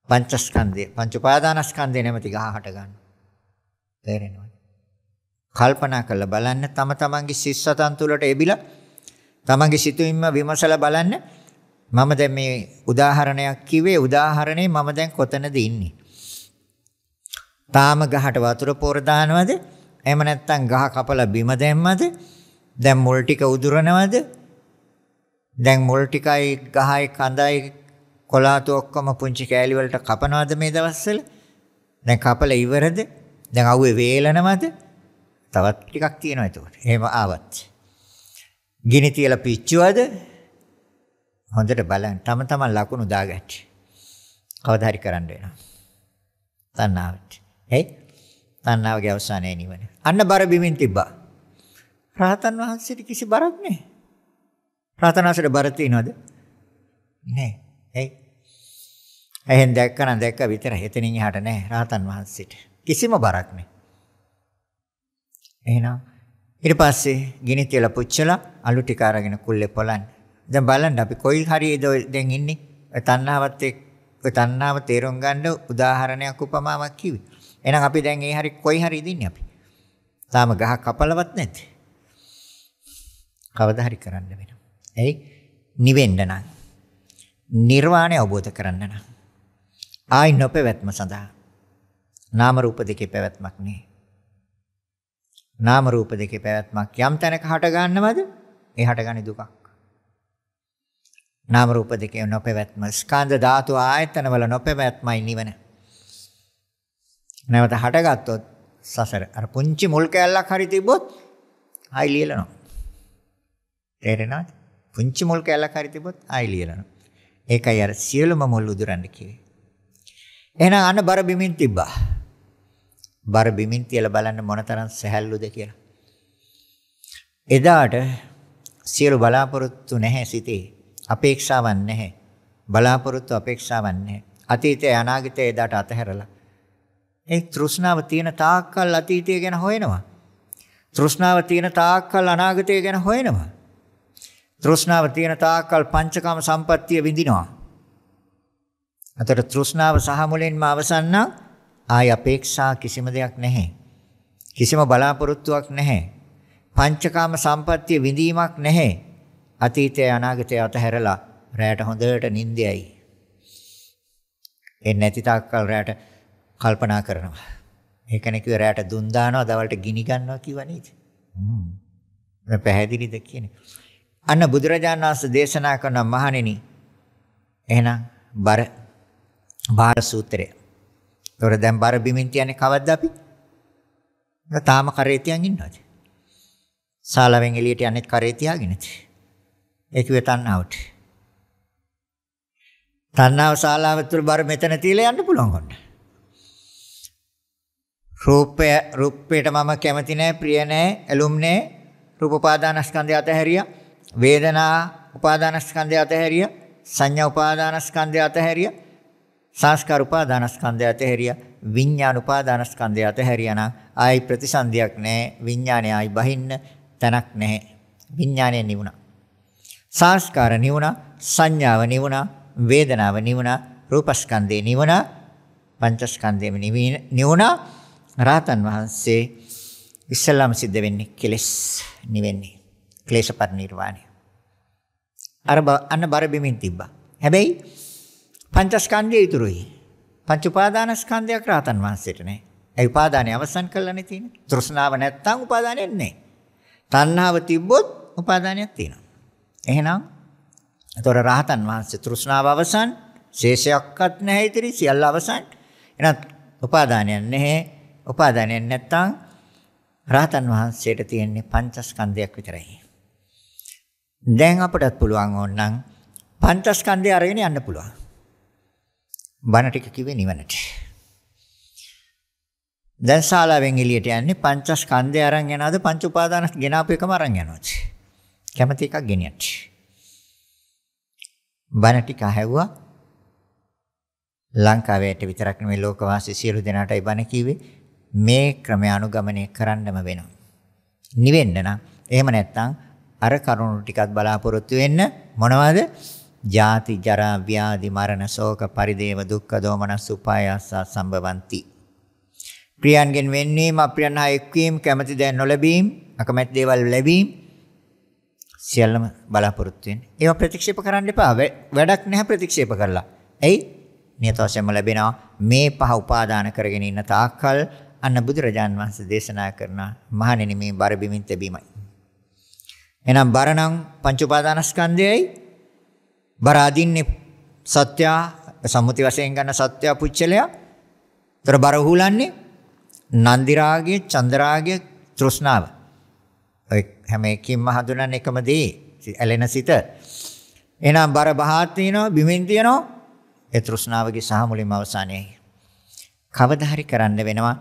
පංචස්කන්ධය, පංච උපාදානස්කන්ධය නැමැති ගහ හට ගන්නවා. තේරෙනවද? කල්පනා කරලා බලන්න තම තමන්ගේ සිස්සතන් තුළට එබිලා තමන්ගේ සිතුවින්ම විමසලා බලන්න. මම දැන් මේ උදාහරණයක් කිව්වේ. උදාහරණේ මම දැන් කොතනද ඉන්නේ? තාම ගහට වතුර පොර දානවද? එහෙම නැත්නම් ගහ කපලා බිම දැම්මද? දැන් මුල් ටික උදුරනවද? දැන් මුල් ටිකයි ගහයි කඳයි කොලාතු ඔක්කොම පුංචි කෑලි වලට කපනවද මේ දවස්වල? දැන් කපලා ඉවරද? දැන් අවුවේ වේලනවද? තවත් ටිකක් තියෙනවා ඒකට. එහෙම ආවත්. ගිනි තියලා පිච්චුවද? හොඳට බලන්න. තම තමන් ලකුණු දාගන්න. කවදා හරි කරන්න වෙනවා. තණ්හාවට. හේ? තණ්හාවගේ අවසානයේ නිවන. අන්න බර බිමින් තිබ්බා. රහතන් වහන්සේට කිසි බරක් නැහැ. රහතන් වහන්සේට බර තියනවද? නැහැ. හේ? එහෙන් දැක්කනම් දැක්ක විතරයි. එතනින් එහාට නැහැ රහතන් වහන්සේට. කිසිම බරක් නැහැ. එහෙනම් ඊට පස්සේ ගිනි තෙල පුච්චලා අලු ටික අරගෙන කුල්ලේ පොලන්න. දැන් බලන්න අපි කොයි හරියද දැන් ඉන්නේ. ඔය තණ්හාවත් එක්ක ඔය තණ්හාව තේරුම් ගන්න උදාහරණයක් උපමාවක් කිව්වේ. එහෙනම් අපි දැන් ඒ හරි කොයි හරියද ඉන්නේ අපි? තාම ගහ කපලවත් නැද්ද? කවදා හරි කරන්න වෙනවා. එයි නිවෙන්න නම් නිර්වාණය අවබෝධ කරන්න නම් ආයි නොපැවැත්ම සඳහා නාම රූප දෙකේ පැවැත්මක් නේ. නාම රූප දෙකේ පැවැත්මක් යම් තැනක හට ගන්නවද? ඒ හටගන්නේ දුකක්. නාම රූප දෙකේ නොපැවැත්ම ස්කන්ධ ධාතු ආයතනවල නොපැවැත්මයි නිවන. නැවත හටගත්තොත් සසර අර පුංචි මුල් කැල්ලක් හරි තිබ්බොත් ආයි ලියලනවා. තේරෙනවද? පුංචි මුල් කැල්ලක් හරි තිබ්බොත් ආයි ලියලනවා. ඒකයි අර සියලුම මුල් උදුරන්න කිව්වේ. එහෙනම් අන්න බර බිමින් තිබ්බා. බර බිමින් තියලා බලන්න මොනතරම් සැහැල්ලුද කියලා. එදාට සියලු බලාපොරොත්තු නැහැ සිතේ. අපේක්ෂාවක් නැහැ. බලාපොරොත්තු අපේක්ෂාවක් නැහැ. අතීතය අනාගතය එදාට අතහැරලා. ඒ තෘෂ්ණාව තියෙන තාක්කල් අතීතය ගැන හොයනවා. තෘෂ්ණාව තියෙන තාක්කල් අනාගතය ගැන හොයනවා. තෘෂ්ණාව තියෙන තාක්කල් පංචකාම සම්පත්තිය විඳිනවා. අතට තෘෂ්ණාව සහ මුලින්ම අවසන් නම් ආය අපේක්ෂා කිසිම දෙයක් නැහැ. කිසිම බලාපොරොත්තුවක් නැහැ. පංචකාම සම්පත්තිය විඳීමක් නැහැ. අතීතය අනාගතය අතහැරලා රැයට හොඳට නිින්දයයි. ඒ නැති තාක්කල් රැයට කල්පනා කරනවා. ඒකනේ කිව්ව රැයට දුන් දානවා දවල්ට ගිනි ගන්නවා කිව්වා නේද? මේ පැහැදිලිද කියන්නේ? අන්න බුදුරජාණන් වහන්සේ දේශනා කරන මහණෙනි එහෙනම් බාර සූත්‍රය. ඒතොර දැන් බර බිමින් තියන්නේ කවද්ද අපි? තාම කරේ තියන් ඉන්නවද? ශාලාවෙන් එළියට යන්නේ කරේ තියාගෙනද? ඒ කිව්වේ තණ්හාවට. තණ්හාව ශාලාව තුළ බර මෙතන තියලා යන්න පුළුවන් කොන්න. රූපයට මම කැමති නැහැ, ප්‍රිය නැහැ, ඇලුම් නැහැ. රූප උපාදානස්කන්ධය අතහැරියා. වේදනා උපාදානස්කන්ධය අතහැරියා. සංඥා උපාදානස්කන්ධය අතහැරියා. සංස්කාර උපාදානස්කන්ධය අතහැරියා. විඥාන උපාදානස්කන්ධය අතහැරියා නම් ආයි ප්‍රතිසන්දියක් නැහැ. විඥානය ආයි බහින්න තැනක් නැහැ. විඥානය නිවුණා. සංස්කාර නිවුණා. සංඥාව නිවුණා. වේදනාව නිවුණා. රූපස්කන්ධේ නිවුණා. පංචස්කන්ධෙම නිවුණා. රාතන් වහන්සේ ඉස්සල්ලාම සිද්ධ වෙන්නේ කෙලෙස් නිවෙන්නේ. ක්ලේශ පරිනිර්වාණය. අන්න බර බිමින් තිබ්බා. හැබැයි පංචස්කන්ධය ඉතුරුයි. පංච උපාදානස්කන්ධයක් රාතන් වහන්සේට නැහැ. ඒ උපාදානය අවසන් කළානේ තියෙන්නේ. තෘෂ්ණාව නැත්තම් උපාදානයක් නැහැ. තණ්හාව තිබ්බොත් උපාදානයක් තියෙනවා. එහෙනම් ඒතොර රාතන් වහන්සේ තෘෂ්ණාව අවසන්, ශේෂයක්වත් නැහැ ඉතිරි සියල්ල අවසන්. එහෙනම් උපාදානයක් නැහැ. උපාදානයක් නැත්තම් රාතන් වහන්සේට තියෙන්නේ පංචස්කන්ධයක් විතරයි. දැන් අපටත් පුළුවන් ඕනනම් පංචස්කන්ධය අරගෙන යන්න පුළුවන්. බණ ටික කිව්වේ නිවනට. දැන් ශාලාවෙන් එළියට යන්නේ පංචස්කන්ධය අරන් යනවාද පංච උපාදාන ගෙනාපු එකම අරන් යනවාද? කැමති එකක් ගෙනියන්න. බණ ටික ඇහුවා. ලංකාවේට විතරක් නෙමෙයි ලෝකවාසී සියලු දෙනාටයි බණ කිව්වේ. මේ ක්‍රමය අනුගමනය කරන්නම වෙනවා. නිවෙන්න නම් එහෙම නැත්නම් අර කරුණු ටිකත් බලාපොරොත්තු වෙන්න මොනවද? ජාති ජරා ව්‍යාධි මරණ ශෝක පරිදේව දුක්ඛ දෝමනස් උපායාස සම්භවಂತಿ. ප්‍රියයන්ගෙන් වෙන්වීම, අප්‍රියයන් හා එක්වීම, කැමැති දෑ නොලැබීම, අකමැති දේවල් ලැබීම සියල්ලම බලාපොරොත්තු වෙන්න. ඒවා ප්‍රතික්ෂේප කරන්න එපා. වැඩක් නැහැ ප්‍රතික්ෂේප කරලා. එයි නියත වශයෙන්ම ලැබෙනවා. මේ පහ උපාදාන කරගෙන ඉන්න තාක්කල් අන්න බුදුරජාන් වහන්සේ දේශනා කරන මහණෙනි මේ බර බිමින් තැබීමයි. එහෙනම් බර නම් පංච උපාදානස්කන්ධයයි. බර අදින්නේ සත්‍ය සම්මුති වශයෙන් ගන්න සත්‍ය පුච්චලයා. ତර බර උහුලන්නේ නන්දි රාගය, චන්ද රාගය, තෘෂ්ණාව. ඔය හැම එකකින්ම හඳුනන එකම දේ ඇලෙන සිත. එහෙනම් බර බහත් තියෙනවා, බිමින් තියෙනවා. ඒ තෘෂ්ණාවගේ සහ මුලින්ම අවසානයයි. කවදා හරි කරන්න වෙනවා.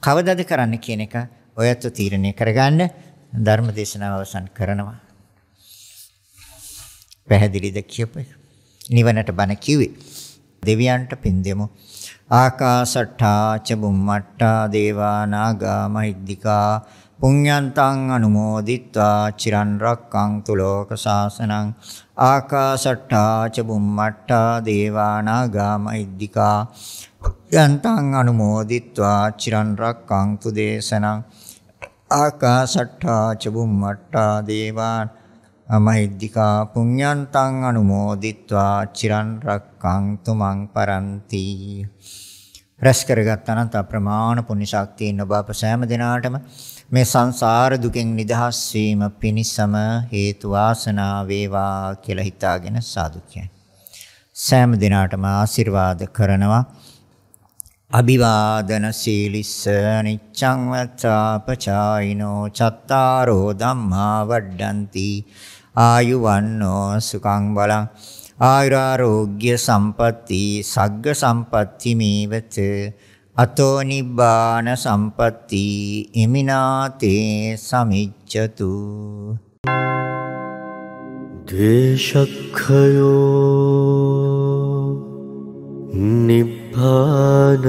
කවදාද කරන්න කියන එක ඔයත් තීරණය කරගන්න. ධර්ම දේශනාව අවසන් කරනවා. පැහැදිලිද කියපේ? නිවනට බණ කිව්වේ. දෙවියන්ට පින් දෙමු. ආකාසට්ඨා ච බුම්මට්ඨා දේවා නාග මහිද්దికා පුඤ්ඤන්තං අනුමෝදිත්වා චිරන් රක්ඛන්තු ලෝක සාසනං ආකාශට්ටා ච බුම්මට්ටා දේවානාගා මහිද්దికා පුඤ්ඤන්තං අනුමෝදිත්වා චිරන් රක්ඛන්තු දේශනං ආකාශට්ටා ච බුම්මට්ටා දේවානාගා මහිද්దికා පුඤ්ඤන්තං අනුමෝදිත්වා චිරන් රක්ඛන්තු මං පරන්ති. රැස් කරගත් අනන්ත අප්‍රමාණ පුණ්‍ය ශක්තියින් ඔබ අප සෑම දිනාටම මේ සංසාර දුකෙන් නිදහස් වීම පිණිසම හේතු වාසනා වේවා කියලා හිතාගෙන සාදු කියන්නේ. සෑම දිනාටම ආශිර්වාද කරනවා. අභිවාදන සීලිස්ස නිච්ඡං වත්තාපචායිනෝ චත්තාරෝ ධම්මා වඩ්ඩಂತಿ ආයුවන්නෝ සුඛං බලං ආයුරාෝග්‍ය සම්පatti සග්ග සම්පatti මේවත අතෝ නිබ්බාන සම්පatti ඉමිනාතේ සමිච්ඡතු. ද්වේෂක්ඛයෝ නිබ්බානං